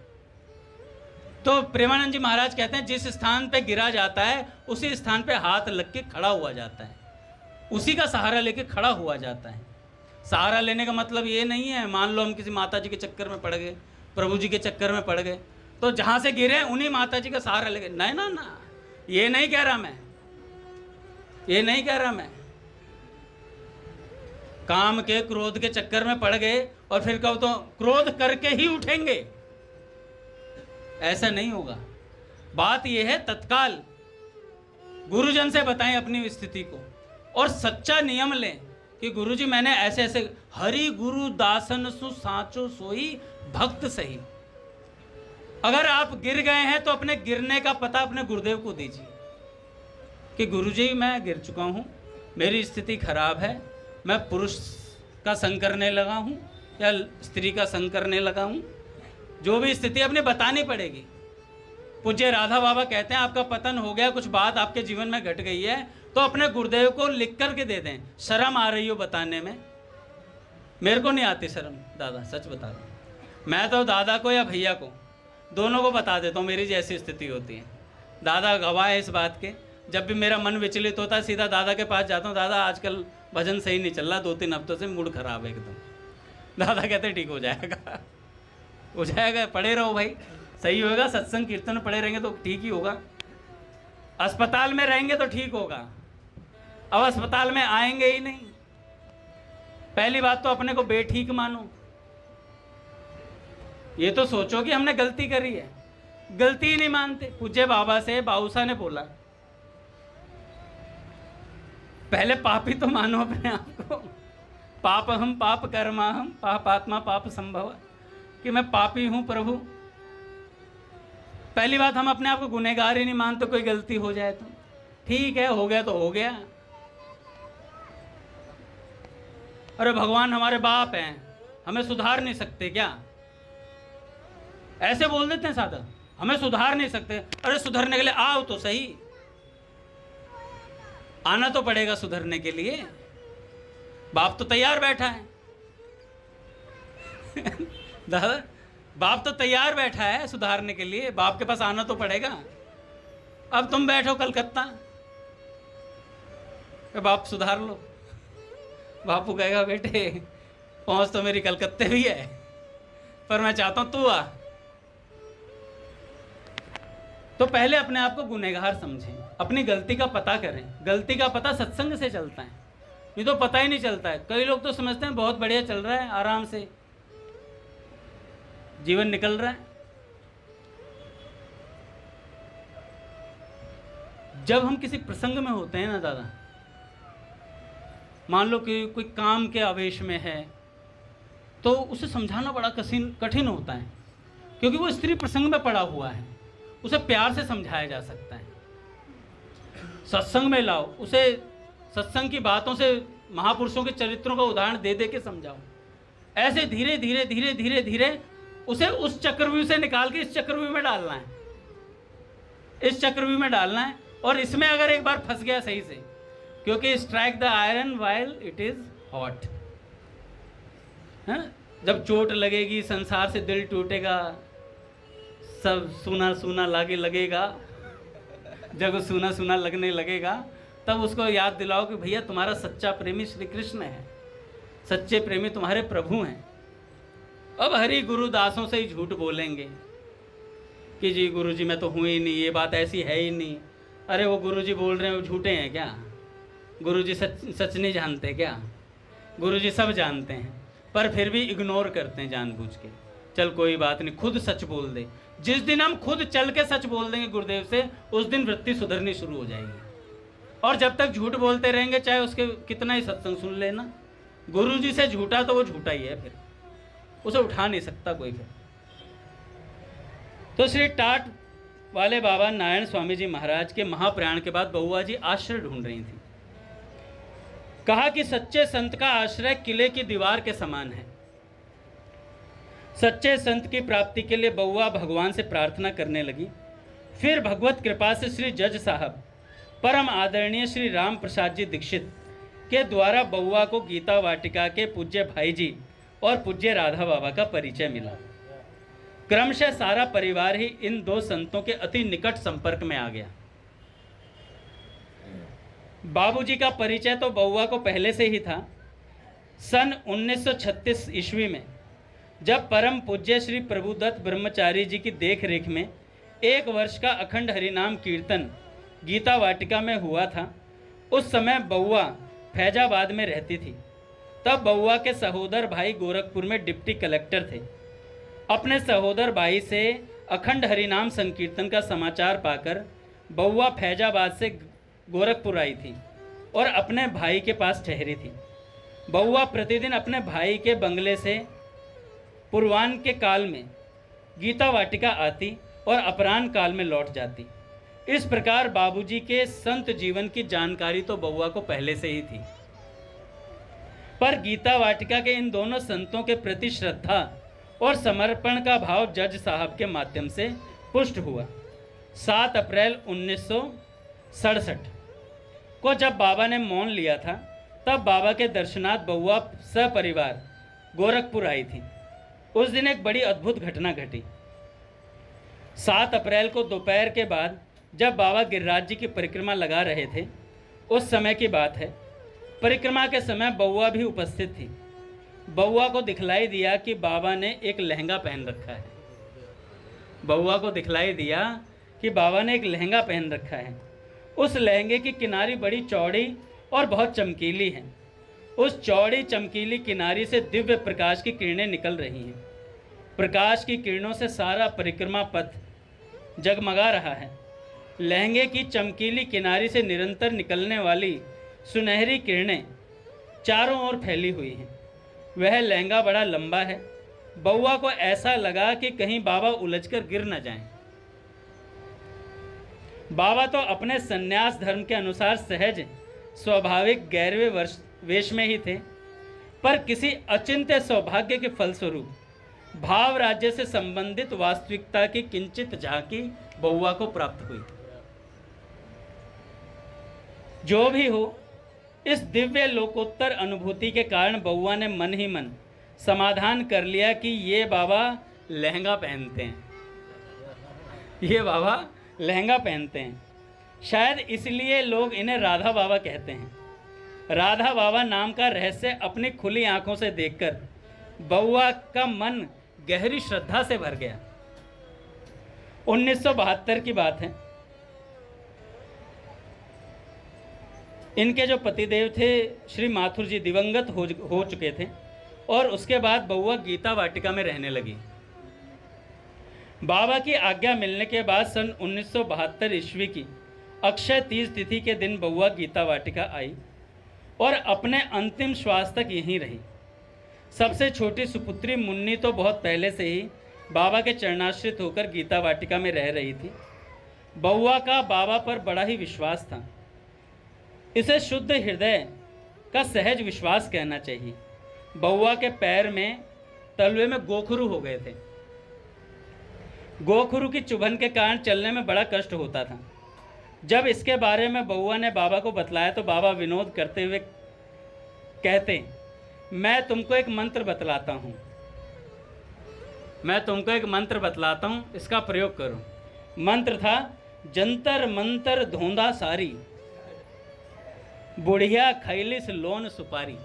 तो प्रेमानंद जी महाराज कहते हैं जिस स्थान पे गिरा जाता है उसी स्थान पे हाथ लग के खड़ा हुआ जाता है, उसी का सहारा लेके खड़ा हुआ जाता है। सहारा लेने का मतलब ये नहीं है मान लो हम किसी माता जी के चक्कर में पड़ गए, प्रभु जी के चक्कर में पड़ गए तो जहाँ से गिरे उन्हीं माता जी का सहारा लेके, नहीं ना ना, ये नहीं कह रहा मैं, ये नहीं कह रहा मैं। काम के क्रोध के चक्कर में पड़ गए और फिर कहो तो क्रोध करके ही उठेंगे, ऐसा नहीं होगा। बात यह है तत्काल गुरुजन से बताएं अपनी स्थिति को और सच्चा नियम लें कि गुरुजी मैंने ऐसे ऐसे, हरि गुरु दासन सु साचो सोई भक्त सही। अगर आप गिर गए हैं तो अपने गिरने का पता अपने गुरुदेव को दीजिए कि गुरुजी मैं गिर चुका हूं, मेरी स्थिति खराब है, मैं पुरुष का संग करने लगा हूं या स्त्री का संग करने लगा हूं, जो भी स्थिति अपने बतानी पड़ेगी। पूज्य राधा बाबा कहते हैं आपका पतन हो गया, कुछ बात आपके जीवन में घट गई है तो अपने गुरुदेव को लिख कर के दे दें। शर्म आ रही हो बताने में? मेरे को नहीं आती शर्म दादा, सच बता रहा हूँ। मैं तो दादा को या भैया को दोनों को बता देता हूँ मेरी जैसी स्थिति होती है। दादा गवाह है इस बात के, जब भी मेरा मन विचलित होता है सीधा दादा के पास जाता हूँ, दादा आजकल भजन सही नहीं चल रहा, 2-3 हफ्तों से मूड खराब है एकदम। दादा कहते ठीक हो जाएगा, हो जाएगा, पढ़े रहो भाई, सही होगा। सत्संग कीर्तन में पढ़े रहेंगे तो ठीक ही होगा। अस्पताल में रहेंगे तो ठीक होगा, अब अस्पताल में आएंगे ही नहीं। पहली बात तो अपने को बेठीक मानो, ये तो सोचो कि हमने गलती करी है, गलती ही नहीं मानते। पूज्य बाबा से बाऊसा ने बोला पहले पापी तो मानो अपने आप को। पाप हम पाप कर्मा हम पापात्मा पाप संभव, कि मैं पापी हूं प्रभु। पहली बात, हम अपने आप को गुनहगार ही नहीं मानते। कोई गलती हो जाए तो ठीक है, हो गया तो हो गया। अरे भगवान हमारे बाप हैं, हमें सुधार नहीं सकते क्या? ऐसे बोल देते हैं साधक, हमें सुधार नहीं सकते। अरे सुधरने के लिए आओ तो सही, आना तो पड़ेगा सुधरने के लिए। बाप तो तैयार बैठा है दादा, बाप तो तैयार बैठा है सुधारने के लिए, बाप के पास आना तो पड़ेगा। अब तुम बैठो कलकत्ता, बाप सुधार लो। बापू कहेगा बेटे पहुंच तो मेरी कलकत्ते भी है, पर मैं चाहता हूं तू आ। तो पहले अपने आप को गुनहगार समझें, अपनी गलती का पता करें। गलती का पता सत्संग से चलता है, ये तो पता ही नहीं चलता है। कई लोग तो समझते हैं बहुत बढ़िया चल रहा है, आराम से जीवन निकल रहा है। जब हम किसी प्रसंग में होते हैं ना दादा, मान लो कि कोई काम के आवेश में है, तो उसे समझाना बड़ा कठिन होता है, क्योंकि वो स्त्री प्रसंग में पड़ा हुआ है। उसे प्यार से समझाया जा सकता है, सत्संग में लाओ उसे, सत्संग की बातों से महापुरुषों के चरित्रों का उदाहरण दे दे के समझाओ। ऐसे धीरे धीरे धीरे धीरे धीरे उसे उस चक्रव्यूह से निकाल के इस चक्रव्यूह में डालना है, इस चक्रव्यूह में डालना है। और इसमें अगर एक बार फंस गया सही से, क्योंकि strike the iron while it is hot, जब चोट लगेगी, संसार से दिल टूटेगा, सब सूना सूना लागे लगेगा, जब सूना सूना लगने लगेगा, तब उसको याद दिलाओ कि भैया तुम्हारा सच्चा प्रेमी श्री कृष्ण है, सच्चे प्रेमी तुम्हारे प्रभु हैं। अब हरि गुरु दासों से ही झूठ बोलेंगे कि जी गुरु जी मैं तो हूँ ही नहीं, ये बात ऐसी है ही नहीं। अरे वो गुरु जी बोल रहे हैं, वो झूठे हैं क्या? गुरु जी सच नहीं जानते क्या? गुरु जी सब जानते हैं, पर फिर भी इग्नोर करते हैं जानबूझ के। चल कोई बात नहीं, खुद सच बोल दे। जिस दिन हम खुद चल के सच बोल देंगे गुरुदेव से, उस दिन वृत्ति सुधरनी शुरू हो जाएगी। और जब तक झूठ बोलते रहेंगे, चाहे उसके कितना ही सत्संग सुन लेना, गुरु जी से झूठा तो वो झूठा ही है, फिर उसे उठा नहीं सकता कोई फिर। तो श्री टाट वाले बाबा नारायण स्वामी जी महाराज के महाप्रयाण के बाद बउआ जी आश्रय ढूंढ रही थी। कहा कि सच्चे संत का आश्रय किले की दीवार के समान है। सच्चे संत की प्राप्ति के लिए बउआ भगवान से प्रार्थना करने लगी। फिर भगवत कृपा से श्री जज साहब परम आदरणीय श्री राम प्रसाद जी दीक्षित के द्वारा बउआ को गीता वाटिका के पूज्य भाई जी और पूज्य राधा बाबा का परिचय मिला। क्रमशः सारा परिवार ही इन दो संतों के अति निकट संपर्क में आ गया। बाबूजी का परिचय तो बउआ को पहले से ही था। सन 1936 ईस्वी में जब परम पूज्य श्री प्रभुदत्त ब्रह्मचारी जी की देखरेख में 1 वर्ष का अखंड हरिनाम कीर्तन गीता वाटिका में हुआ था, उस समय बउआ फैजाबाद में रहती थी। तब बउआ के सहोदर भाई गोरखपुर में डिप्टी कलेक्टर थे। अपने सहोदर भाई से अखंड हरिनाम संकीर्तन का समाचार पाकर बउआ फैजाबाद से गोरखपुर आई थी और अपने भाई के पास ठहरी थी। बउआ प्रतिदिन अपने भाई के बंगले से पूर्वाह्न के काल में गीता वाटिका आती और अपराह्न काल में लौट जाती। इस प्रकार बाबूजी के संत जीवन की जानकारी तो बउआ को पहले से ही थी, पर गीता वाटिका के इन दोनों संतों के प्रति श्रद्धा और समर्पण का भाव जज साहब के माध्यम से पुष्ट हुआ। 7 अप्रैल 1967 को जब बाबा ने मौन लिया था, तब बाबा के दर्शनार्थ बउआ सपरिवार गोरखपुर आई थी। उस दिन एक बड़ी अद्भुत घटना घटी। 7 अप्रैल को दोपहर के बाद जब बाबा गिरिराज जी की परिक्रमा लगा रहे थे, उस समय की बात है। परिक्रमा के समय बउआ भी उपस्थित थी। बउआ को दिखलाई दिया कि बाबा ने एक लहंगा पहन रखा है। बउआ को दिखलाई दिया कि बाबा ने एक लहंगा पहन रखा है। उस लहंगे की किनारी बड़ी चौड़ी और बहुत चमकीली है। उस चौड़ी चमकीली किनारी से दिव्य प्रकाश की किरणें निकल रही हैं। प्रकाश की किरणों से सारा परिक्रमा पथ जगमगा रहा है। लहंगे की चमकीली किनारी से निरंतर निकलने वाली सुनहरी किरणें चारों ओर फैली हुई हैं। वह लहंगा बड़ा लंबा है। बउआ को ऐसा लगा कि कहीं बाबा उलझकर गिर न जाएं। बाबा तो अपने सन्यास धर्म के अनुसार सहज स्वाभाविक गैरवे वेश में ही थे, पर किसी अचिंत्य सौभाग्य के फलस्वरूप भाव राज्य से संबंधित वास्तविकता की किंचित झांकी बउआ को प्राप्त हुई। जो भी हो, इस दिव्य लोकोत्तर अनुभूति के कारण बउआ ने मन ही मन समाधान कर लिया कि ये बाबा लहंगा पहनते हैं, ये बाबा लहंगा पहनते हैं। शायद इसलिए लोग इन्हें राधा बाबा कहते हैं। राधा बाबा नाम का रहस्य अपनी खुली आंखों से देखकर बउआ का मन गहरी श्रद्धा से भर गया। 1972 की बात है। इनके जो पतिदेव थे श्री माथुर जी दिवंगत हो चुके थे और उसके बाद बउआ गीता वाटिका में रहने लगी। बाबा की आज्ञा मिलने के बाद सन 1972 ईस्वी की अक्षय तीज तिथि के दिन बउआ गीता वाटिका आई और अपने अंतिम श्वास तक यहीं रही। सबसे छोटी सुपुत्री मुन्नी तो बहुत पहले से ही बाबा के चरणाश्रित होकर गीता वाटिका में रह रही थी। बउआ का बाबा पर बड़ा ही विश्वास था। इसे शुद्ध हृदय का सहज विश्वास कहना चाहिए। बउआ के पैर में तलवे में गोखरू हो गए थे। गोखरू की चुभन के कारण चलने में बड़ा कष्ट होता था। जब इसके बारे में बउआ ने बाबा को बतलाया तो बाबा विनोद करते हुए कहते, मैं तुमको एक मंत्र बतलाता हूँ, मैं तुमको एक मंत्र बतलाता हूँ, इसका प्रयोग करो। मंत्र था, जंतर मंतर धोंदा सारी, बुढ़िया खैलिस लोन सुपारी।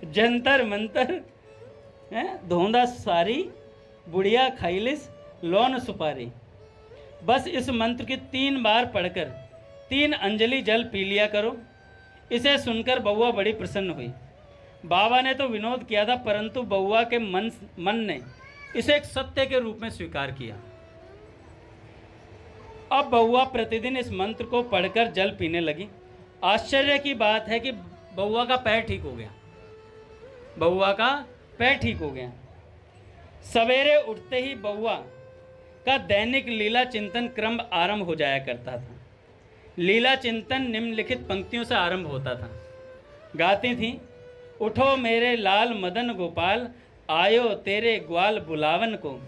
जंतर मंतर धोंदा सारी, बुढ़िया खैलिस लोन सुपारी। बस इस मंत्र की 3 बार पढ़कर 3 अंजलि जल पी लिया करो। इसे सुनकर बउआ बड़ी प्रसन्न हुई। बाबा ने तो विनोद किया था, परंतु बउआ के मन ने इसे एक सत्य के रूप में स्वीकार किया। अब बउआ प्रतिदिन इस मंत्र को पढ़कर जल पीने लगी। आश्चर्य की बात है कि बउआ का पैर ठीक हो गया। बउआ का पैर ठीक हो गया। सवेरे उठते ही बउआ का दैनिक लीला चिंतन क्रम आरंभ हो जाया करता था। लीला चिंतन निम्नलिखित पंक्तियों से आरंभ होता था। गाती थी, उठो मेरे लाल मदन गोपाल, आयो तेरे ग्वाल बुलावन को,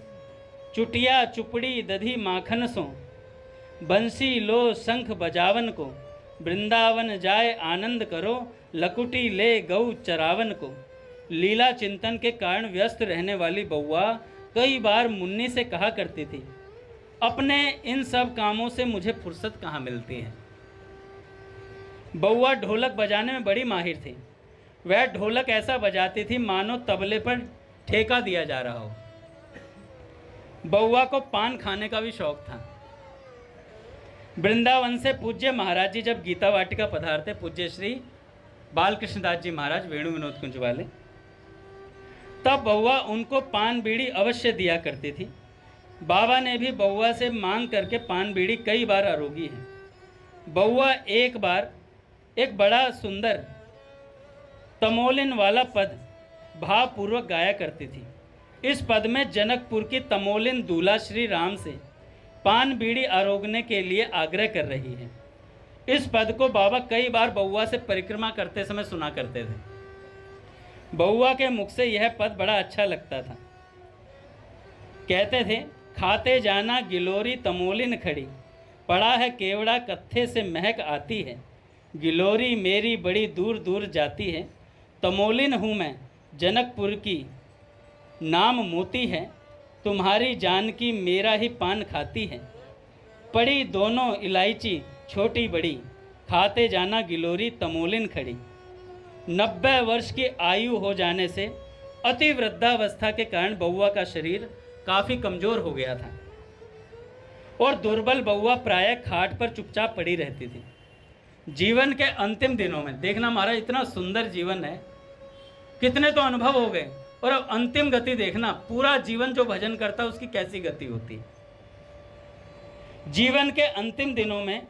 चुटिया चुपड़ी दधी माखन सो, बंसी लो शंख बजावन को, वृंदावन जाए आनंद करो, लकुटी ले गौ चरावन को। लीला चिंतन के कारण व्यस्त रहने वाली बउआ कई बार मुन्नी से कहा करती थी, अपने इन सब कामों से मुझे फुर्सत कहाँ मिलती है। बउआ ढोलक बजाने में बड़ी माहिर थी। वह ढोलक ऐसा बजाती थी मानो तबले पर ठेका दिया जा रहा हो। बउआ को पान खाने का भी शौक था। वृंदावन से पूज्य महाराज जी जब गीता वाटिका पधारते, पूज्य श्री बालकृष्णदास जी महाराज वेणु विनोद कुंज वाले, तब बउआ उनको पान बीड़ी अवश्य दिया करती थी। बाबा ने भी बउआ से मांग करके पान बीड़ी कई बार आरोगी है। बउआ एक बार एक बड़ा सुंदर तमोलिन वाला पद भावपूर्वक गाया करती थी। इस पद में जनकपुर की तमोलिन दूल्हा श्री राम से पान बीड़ी आरोगने के लिए आग्रह कर रही है। इस पद को बाबा कई बार बउआ से परिक्रमा करते समय सुना करते थे। बउआ के मुख से यह पद बड़ा अच्छा लगता था। कहते थे, खाते जाना गिलोरी तमोलिन खड़ी, पड़ा है केवड़ा कत्थे से महक आती है, गिलोरी मेरी बड़ी दूर दूर जाती है, तमोलिन हूँ मैं जनकपुर की, नाम मोती है, तुम्हारी जान की मेरा ही पान खाती है, पड़ी दोनों इलायची छोटी बड़ी, खाते जाना गिलोरी तमोलिन खड़ी। 90 वर्ष की आयु हो जाने से अति वृद्धावस्था के कारण बउआ का शरीर काफ़ी कमज़ोर हो गया था और दुर्बल बउआ प्रायः खाट पर चुपचाप पड़ी रहती थी। जीवन के अंतिम दिनों में देखना, महाराज इतना सुंदर जीवन है, कितने तो अनुभव हो गए, और अब अंतिम गति देखना, पूरा जीवन जो भजन करता है उसकी कैसी गति होती है। जीवन के अंतिम दिनों में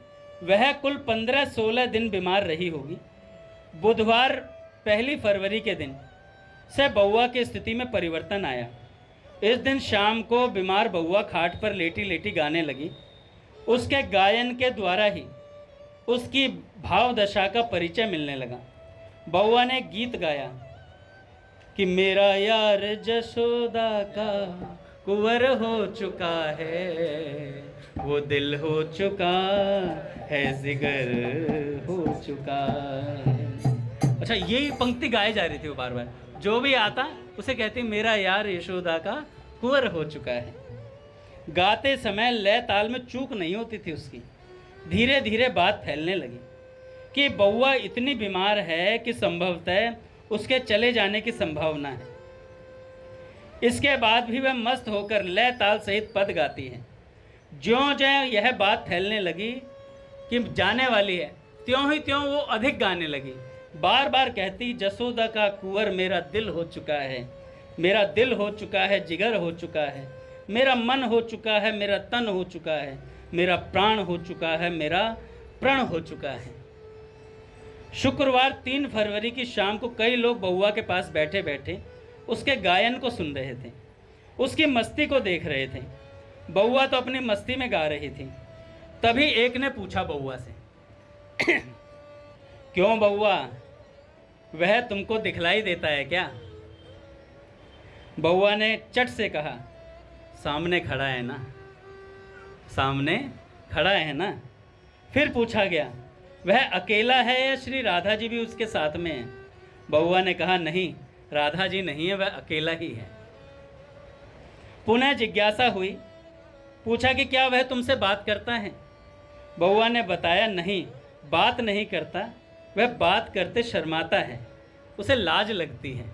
वह कुल 15-16 दिन बीमार रही होगी। बुधवार 1 फरवरी के दिन से बउआ की स्थिति में परिवर्तन आया। इस दिन शाम को बीमार बउआ खाट पर लेटी लेटी गाने लगी। उसके गायन के द्वारा ही उसकी भाव दशा का परिचय मिलने लगा। बउआ ने गीत गाया कि मेरा यार जशोदा का कुंवर हो चुका है, वो दिल हो चुका है, जिगर हो चुका है। अच्छा, यही पंक्ति गाई जा रही थी वो बार बार। जो भी आता उसे कहती मेरा यार यशोदा का कुंवर हो चुका है। गाते समय लय ताल में चूक नहीं होती थी उसकी। धीरे धीरे बात फैलने लगी कि बउआ इतनी बीमार है कि संभवतः उसके चले जाने की संभावना है। इसके बाद भी वह मस्त होकर लय ताल सहित पद गाती है। ज्यों ज्यों यह बात फैलने लगी कि जाने वाली है, त्यों ही त्यों वो अधिक गाने लगी। बार बार कहती जसोदा का कुंवर मेरा दिल हो चुका है, मेरा दिल हो चुका है, जिगर हो चुका है, मेरा मन हो चुका है, मेरा तन हो चुका है, मेरा प्राण हो चुका है, मेरा प्रण हो चुका है। शुक्रवार 3 फरवरी की शाम को कई लोग बउआ के पास बैठे बैठे उसके गायन को सुन रहे थे, उसकी मस्ती को देख रहे थे। बउआ तो अपनी मस्ती में गा रही थी। तभी एक ने पूछा बउआ से क्यों बउआ, वह तुमको दिखलाई देता है क्या? बउआ ने चट से कहा सामने खड़ा है ना, सामने खड़ा है ना। फिर पूछा गया वह अकेला है या श्री राधा जी भी उसके साथ में है? बउआ ने कहा नहीं, राधा जी नहीं है, वह अकेला ही है। पुनः जिज्ञासा हुई, पूछा कि क्या वह तुमसे बात करता है? बउआ ने बताया नहीं, बात नहीं करता, वह बात करते शर्माता है, उसे लाज लगती है,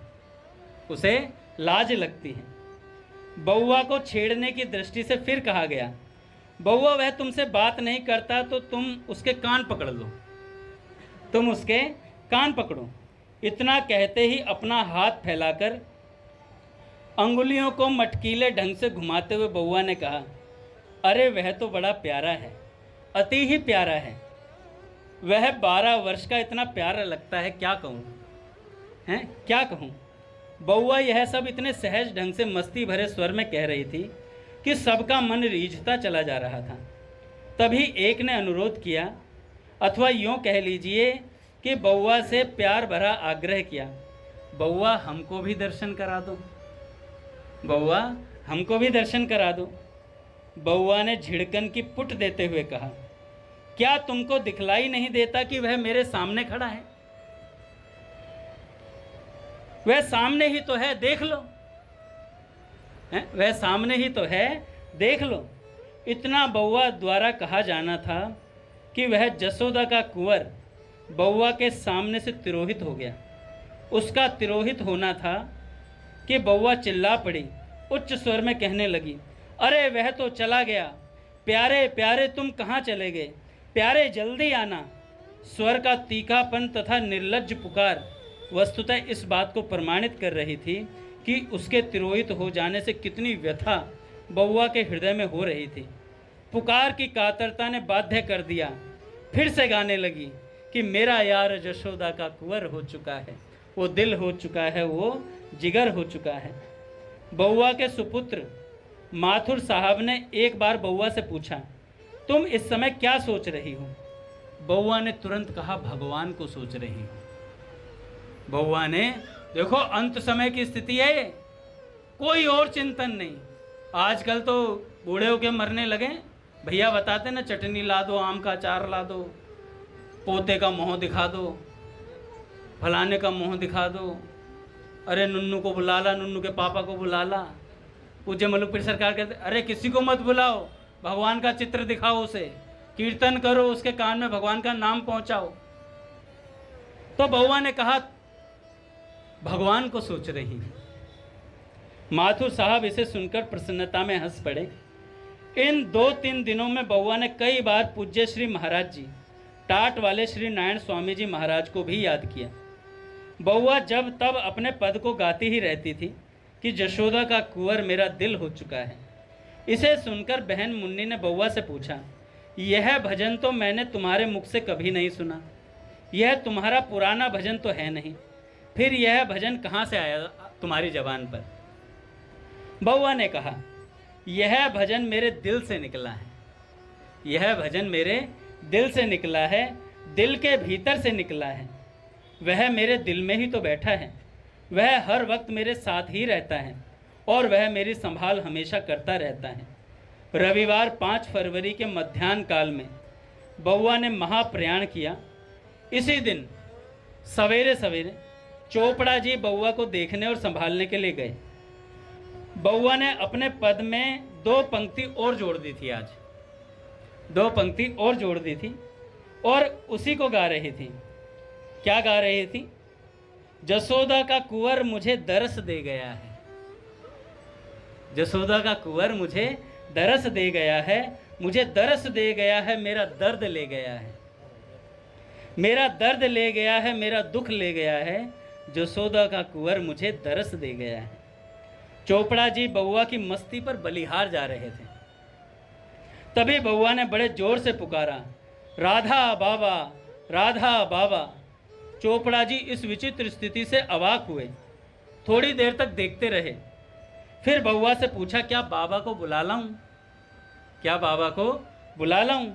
उसे लाज लगती है। बउआ को छेड़ने की दृष्टि से फिर कहा गया बउआ वह तुमसे बात नहीं करता तो तुम उसके कान पकड़ लो, तुम उसके कान पकड़ो। इतना कहते ही अपना हाथ फैलाकर अंगुलियों को मटकीले ढंग से घुमाते हुए बउआ ने कहा अरे वह तो बड़ा प्यारा है, अति ही प्यारा है। वह 12 वर्ष का इतना प्यारा लगता है, क्या कहूँ, हैं क्या कहूँ। बउआ यह सब इतने सहज ढंग से मस्ती भरे स्वर में कह रही थी कि सबका मन रीझता चला जा रहा था। तभी एक ने अनुरोध किया, अथवा यूँ कह लीजिए कि बउआ से प्यार भरा आग्रह किया, बउआ हमको भी दर्शन करा दो, बउआ हमको भी दर्शन करा दो। बउआ ने झिड़कन की पुट देते हुए कहा क्या तुमको दिखलाई नहीं देता कि वह मेरे सामने खड़ा है? वह सामने ही तो है, देख लो, वह सामने ही तो है, देख लो। इतना बउआ द्वारा कहा जाना था कि वह जसोदा का कुंवर बउआ के सामने से तिरोहित हो गया। उसका तिरोहित होना था कि बउआ चिल्ला पड़ी, उच्च स्वर में कहने लगी अरे वह तो चला गया, प्यारे प्यारे तुम कहाँ चले गए, प्यारे जल्दी आना। स्वर का तीखापन तथा निर्लज्ज पुकार वस्तुतः इस बात को प्रमाणित कर रही थी कि उसके तिरोहित हो जाने से कितनी व्यथा बउआ के हृदय में हो रही थी। पुकार की कातरता ने बाध्य कर दिया। फिर से गाने लगी कि मेरा यार जशोदा का कुंवर हो चुका है, वो दिल हो चुका है, वो जिगर हो चुका है। बउआ के सुपुत्र माथुर साहब ने एक बार बउआ से पूछा तुम इस समय क्या सोच रही हो? बउआ ने तुरंत कहा भगवान को सोच रही हूँ। बउआ ने, देखो अंत समय की स्थिति है, कोई और चिंतन नहीं। आजकल तो बूढ़े होके मरने लगे, भैया बताते ना चटनी ला दो, आम का अचार ला दो, पोते का मुँह दिखा दो, फलाने का मुँह दिखा दो, अरे नुन्नू को बुला ला, नुन्नू के पापा को बुला ला। पूज्य मलुकपीर सरकार कहते अरे किसी को मत बुलाओ, भगवान का चित्र दिखाओ, उसे कीर्तन करो, उसके कान में भगवान का नाम पहुंचाओ। तो बउआ ने कहा भगवान को सोच रही। माथुर साहब इसे सुनकर प्रसन्नता में हंस पड़े। इन 2-3 दिनों में बउआ ने कई बार पूज्य श्री महाराज जी, टाट वाले श्री नारायण स्वामी जी महाराज को भी याद किया। बउआ जब तब अपने पद को गाती ही रहती थी कि जशोदा का कुंवर मेरा दिल हो चुका है, इसे सुनकर बहन मुन्नी ने बउआ से पूछा, यह भजन तो मैंने तुम्हारे मुख से कभी नहीं सुना, यह तुम्हारा पुराना भजन तो है नहीं, फिर यह भजन कहाँ से आया तुम्हारी जबान पर? बउआ ने कहा, यह भजन मेरे दिल से निकला है, यह भजन मेरे दिल से निकला है, दिल के भीतर से निकला है। वह मेरे दिल में ही तो बैठा है, वह हर वक्त मेरे साथ ही रहता है और वह मेरी संभाल हमेशा करता रहता है। रविवार 5 फरवरी के मध्याह्न काल में बउआ ने महाप्रयाण किया। इसी दिन सवेरे सवेरे चोपड़ा जी बउआ को देखने और संभालने के लिए गए। बउआ ने अपने पद में 2 पंक्ति और जोड़ दी थी, आज 2 पंक्ति और जोड़ दी थी और उसी को गा रही थी। क्या गा रही थी? जसोदा का कुंवर मुझे दरस दे गया है, जसोदा का कुंवर मुझे दरस दे गया है, मुझे दरस दे गया है, मेरा दर्द ले गया है, मेरा दर्द ले गया है, मेरा दुख ले गया है, जसोदा का कुंवर मुझे दरस दे गया है। चोपड़ा जी बउआ की मस्ती पर बलिहार जा रहे थे। तभी बउआ ने बड़े जोर से पुकारा, राधा बाबा, राधा बाबा। चोपड़ा जी इस विचित्र स्थिति से अवाक हुए, थोड़ी देर तक देखते रहे। फिर बउआ से पूछा, क्या बाबा को बुला लाऊं? क्या बाबा को बुला लाऊं?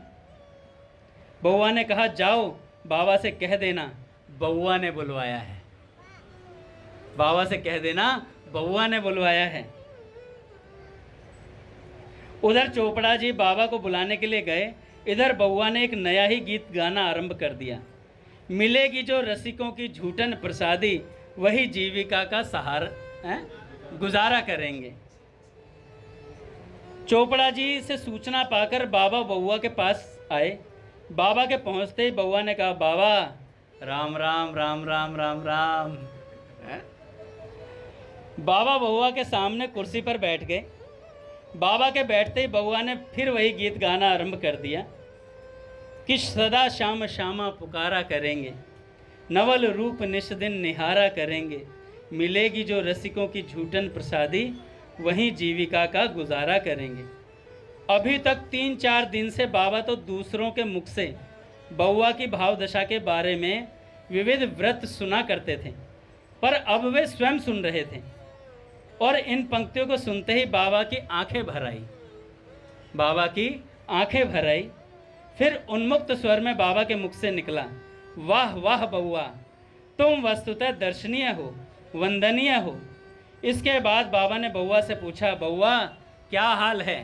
बउआ ने कहा, जाओ बाबा से कह देना बउआ ने बुलवाया है, बाबा से कह देना बउआ ने बुलवाया है। उधर चोपड़ा जी बाबा को बुलाने के लिए गए, इधर बउआ ने एक नया ही गीत गाना आरंभ कर दिया। मिलेगी जो रसिकों की झूठन प्रसादी, वही जीविका का सहारा गुजारा करेंगे। चोपड़ा जी से सूचना पाकर बाबा बउआ के पास आए। बाबा के पहुंचते ही बउआ ने कहा, बाबा राम राम राम राम राम राम। बाबा बउआ के सामने कुर्सी पर बैठ गए। बाबा के बैठते ही बउआ ने फिर वही गीत गाना आरंभ कर दिया कि सदा श्याम श्यामा पुकारा करेंगे, नवल रूप निश दिन निहारा करेंगे, मिलेगी जो रसिकों की झूठन प्रसादी, वहीं जीविका का गुजारा करेंगे। अभी तक 3-4 दिन से बाबा तो दूसरों के मुख से बउआ की भावदशा के बारे में विविध व्रत सुना करते थे, पर अब वे स्वयं सुन रहे थे और इन पंक्तियों को सुनते ही बाबा की आंखें भर आई, बाबा की आंखें भर आई। फिर उन्मुक्त स्वर में बाबा के मुख से निकला, वाह वाह बउआ, तुम वस्तुतः दर्शनीय हो, वंदनीय हो। इसके बाद बाबा ने बउआ से पूछा, बउआ क्या हाल है?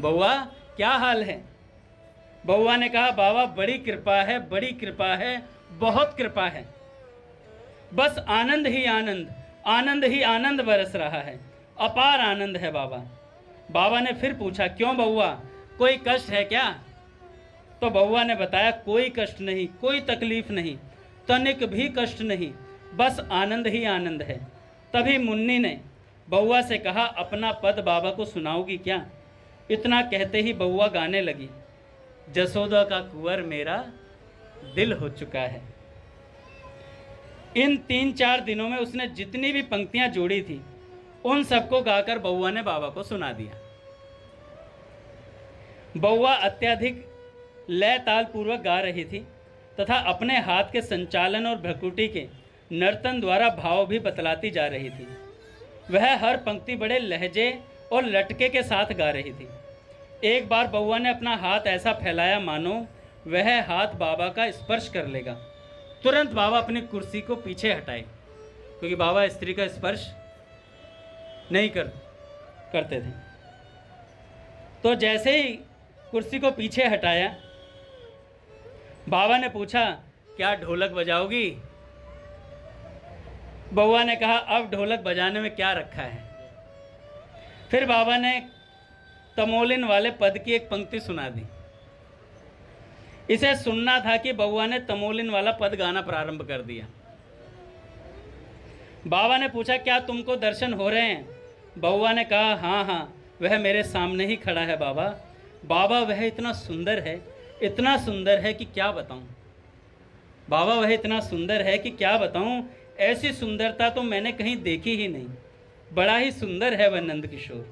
बउआ क्या हाल है? बउआ ने कहा, बाबा बड़ी कृपा है, बड़ी कृपा है, बहुत कृपा है, बस आनंद ही आनंद, आनंद ही आनंद बरस रहा है, अपार आनंद है बाबा। बाबा ने फिर पूछा, क्यों बउआ, कोई कष्ट है क्या? तो बउआ ने बताया, कोई कष्ट नहीं, कोई तकलीफ नहीं, तनिक भी कष्ट नहीं, बस आनंद ही आनंद है। तभी मुन्नी ने बउआ से कहा, अपना पद बाबा को सुनाओगी क्या? इतना कहते ही बउआ गाने लगी, जसोदा का कुंवर मेरा दिल हो चुका है। इन 3-4 दिनों में उसने जितनी भी पंक्तियां जोड़ी थी, उन सबको गाकर बउआ ने बाबा को सुना दिया। बउआ अत्यधिक लय ताल पूर्वक गा रही थी तथा अपने हाथ के संचालन और भ्रकुटी के नर्तन द्वारा भाव भी बतलाती जा रही थी। वह हर पंक्ति बड़े लहजे और लटके के साथ गा रही थी। एक बार बउआ ने अपना हाथ ऐसा फैलाया मानो वह हाथ बाबा का स्पर्श कर लेगा। तुरंत बाबा अपनी कुर्सी को पीछे हटाए, क्योंकि बाबा स्त्री का स्पर्श नहीं करते थे। तो जैसे ही कुर्सी को पीछे हटाया, बाबा ने पूछा, क्या ढोलक बजाओगी? बउआ ने कहा, अब ढोलक बजाने में क्या रखा है। फिर बाबा ने तमोलिन वाले पद की एक पंक्ति सुना दी। इसे सुनना था कि बउआ ने तमोलिन वाला पद गाना प्रारंभ कर दिया। बाबा ने पूछा, क्या तुमको दर्शन हो रहे हैं? बउआ ने कहा, हाँ हाँ, वह मेरे सामने ही खड़ा है बाबा। बाबा वह इतना सुंदर है, इतना सुंदर है कि क्या बताऊं। बाबा वह इतना सुंदर है कि क्या बताऊं, ऐसी सुंदरता तो मैंने कहीं देखी ही नहीं। बड़ा ही सुंदर है वह नंद किशोर।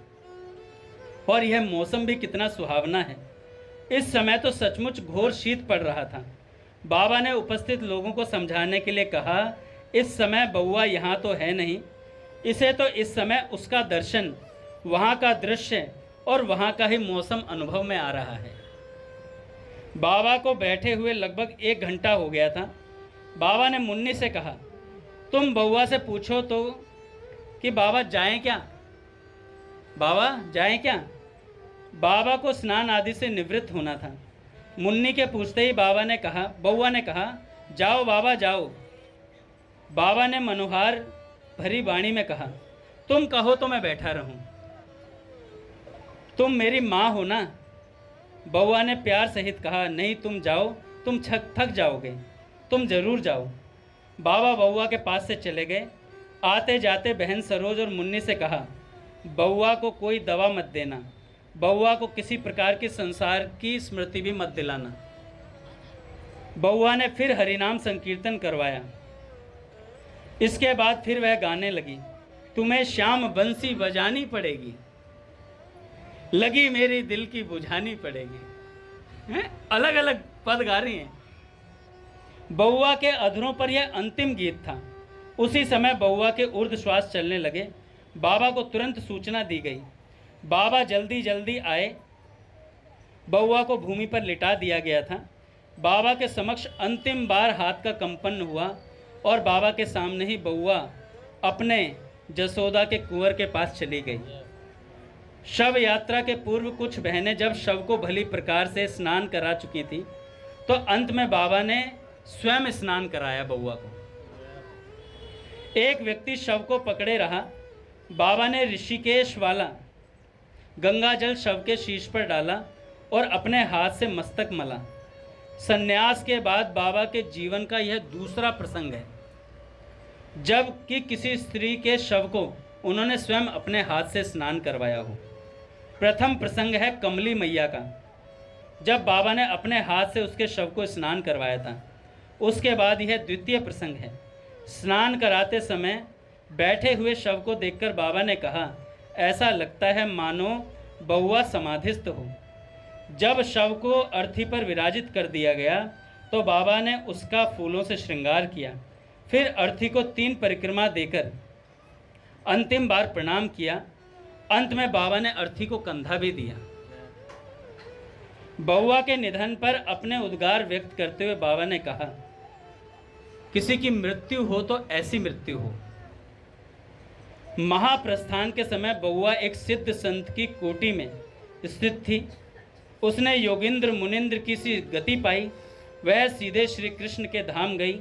और यह मौसम भी कितना सुहावना है। इस समय तो सचमुच घोर शीत पड़ रहा था। बाबा ने उपस्थित लोगों को समझाने के लिए कहा, इस समय बउआ यहाँ तो है नहीं, इसे तो इस समय उसका दर्शन, वहाँ का दृश्य और वहाँ का ही मौसम अनुभव में आ रहा है। बाबा को बैठे हुए लगभग 1 घंटा हो गया था। बाबा ने मुन्नी से कहा, तुम बउआ से पूछो तो कि बाबा जाएं क्या, बाबा जाएं क्या। बाबा को स्नान आदि से निवृत्त होना था। मुन्नी के पूछते ही बउआ ने कहा, जाओ बाबा जाओ। बाबा ने मनोहार भरी वाणी में कहा, तुम कहो तो मैं बैठा रहूं, तुम मेरी माँ हो ना। बउआ ने प्यार सहित कहा, नहीं तुम जाओ, तुम थक जाओगे, तुम जरूर जाओ। बाबा बउआ के पास से चले गए। आते जाते बहन सरोज और मुन्नी से कहा, बउआ को कोई दवा मत देना, बउआ को किसी प्रकार की संसार की स्मृति भी मत दिलाना। बउआ ने फिर हरिनाम संकीर्तन करवाया। इसके बाद फिर वह गाने लगी, तुम्हें श्याम बंसी बजानी पड़ेगी, लगी मेरी दिल की बुझानी पड़ेगी। अलग अलग पद गा रही हैं। बउआ के अधरों पर यह अंतिम गीत था। उसी समय बउआ के ऊर्ध्व श्वास चलने लगे। बाबा को तुरंत सूचना दी गई। बाबा जल्दी जल्दी आए। बउआ को भूमि पर लिटा दिया गया था। बाबा के समक्ष अंतिम बार हाथ का कंपन हुआ और बाबा के सामने ही बउआ अपने जसोदा के कुंवर के पास चली गई। शव यात्रा के पूर्व कुछ बहनें जब शव को भली प्रकार से स्नान करा चुकी थी, तो अंत में बाबा ने स्वयं स्नान कराया बउआ को। एक व्यक्ति शव को पकड़े रहा। बाबा ने ऋषिकेश वाला गंगा जल शव के शीश पर डाला और अपने हाथ से मस्तक मला। संन्यास के बाद बाबा के जीवन का यह दूसरा प्रसंग है जब कि किसी स्त्री के शव को उन्होंने स्वयं अपने हाथ से स्नान करवाया हो। प्रथम प्रसंग है कमली मैया का, जब बाबा ने अपने हाथ से उसके शव को स्नान करवाया था। उसके बाद यह द्वितीय प्रसंग है। स्नान कराते समय बैठे हुए शव को देखकर बाबा ने कहा, ऐसा लगता है मानो बउआ समाधिस्थ हो। जब शव को अर्थी पर विराजित कर दिया गया तो बाबा ने उसका फूलों से श्रृंगार किया। फिर अर्थी को 3 परिक्रमा देकर अंतिम बार प्रणाम किया। अंत में बाबा ने अर्थी को कंधा भी दिया। बउआ के निधन पर अपने उद्गार व्यक्त करते हुए बाबा ने कहा, किसी की मृत्यु हो तो ऐसी मृत्यु हो। महाप्रस्थान के समय बउआ एक सिद्ध संत की कोटि में स्थित थी। उसने योगिंद्र मुनिंद्र की सी गति पाई। वह सीधे श्री कृष्ण के धाम गई।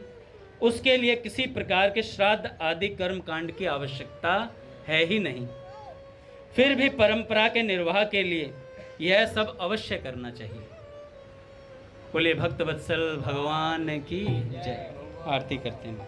उसके लिए किसी प्रकार के श्राद्ध आदि कर्म कांड की आवश्यकता है ही नहीं। फिर भी परंपरा के निर्वाह के लिए यह सब अवश्य करना चाहिए। बोले भक्त वत्सल भगवान की जय। आरती करते हैं।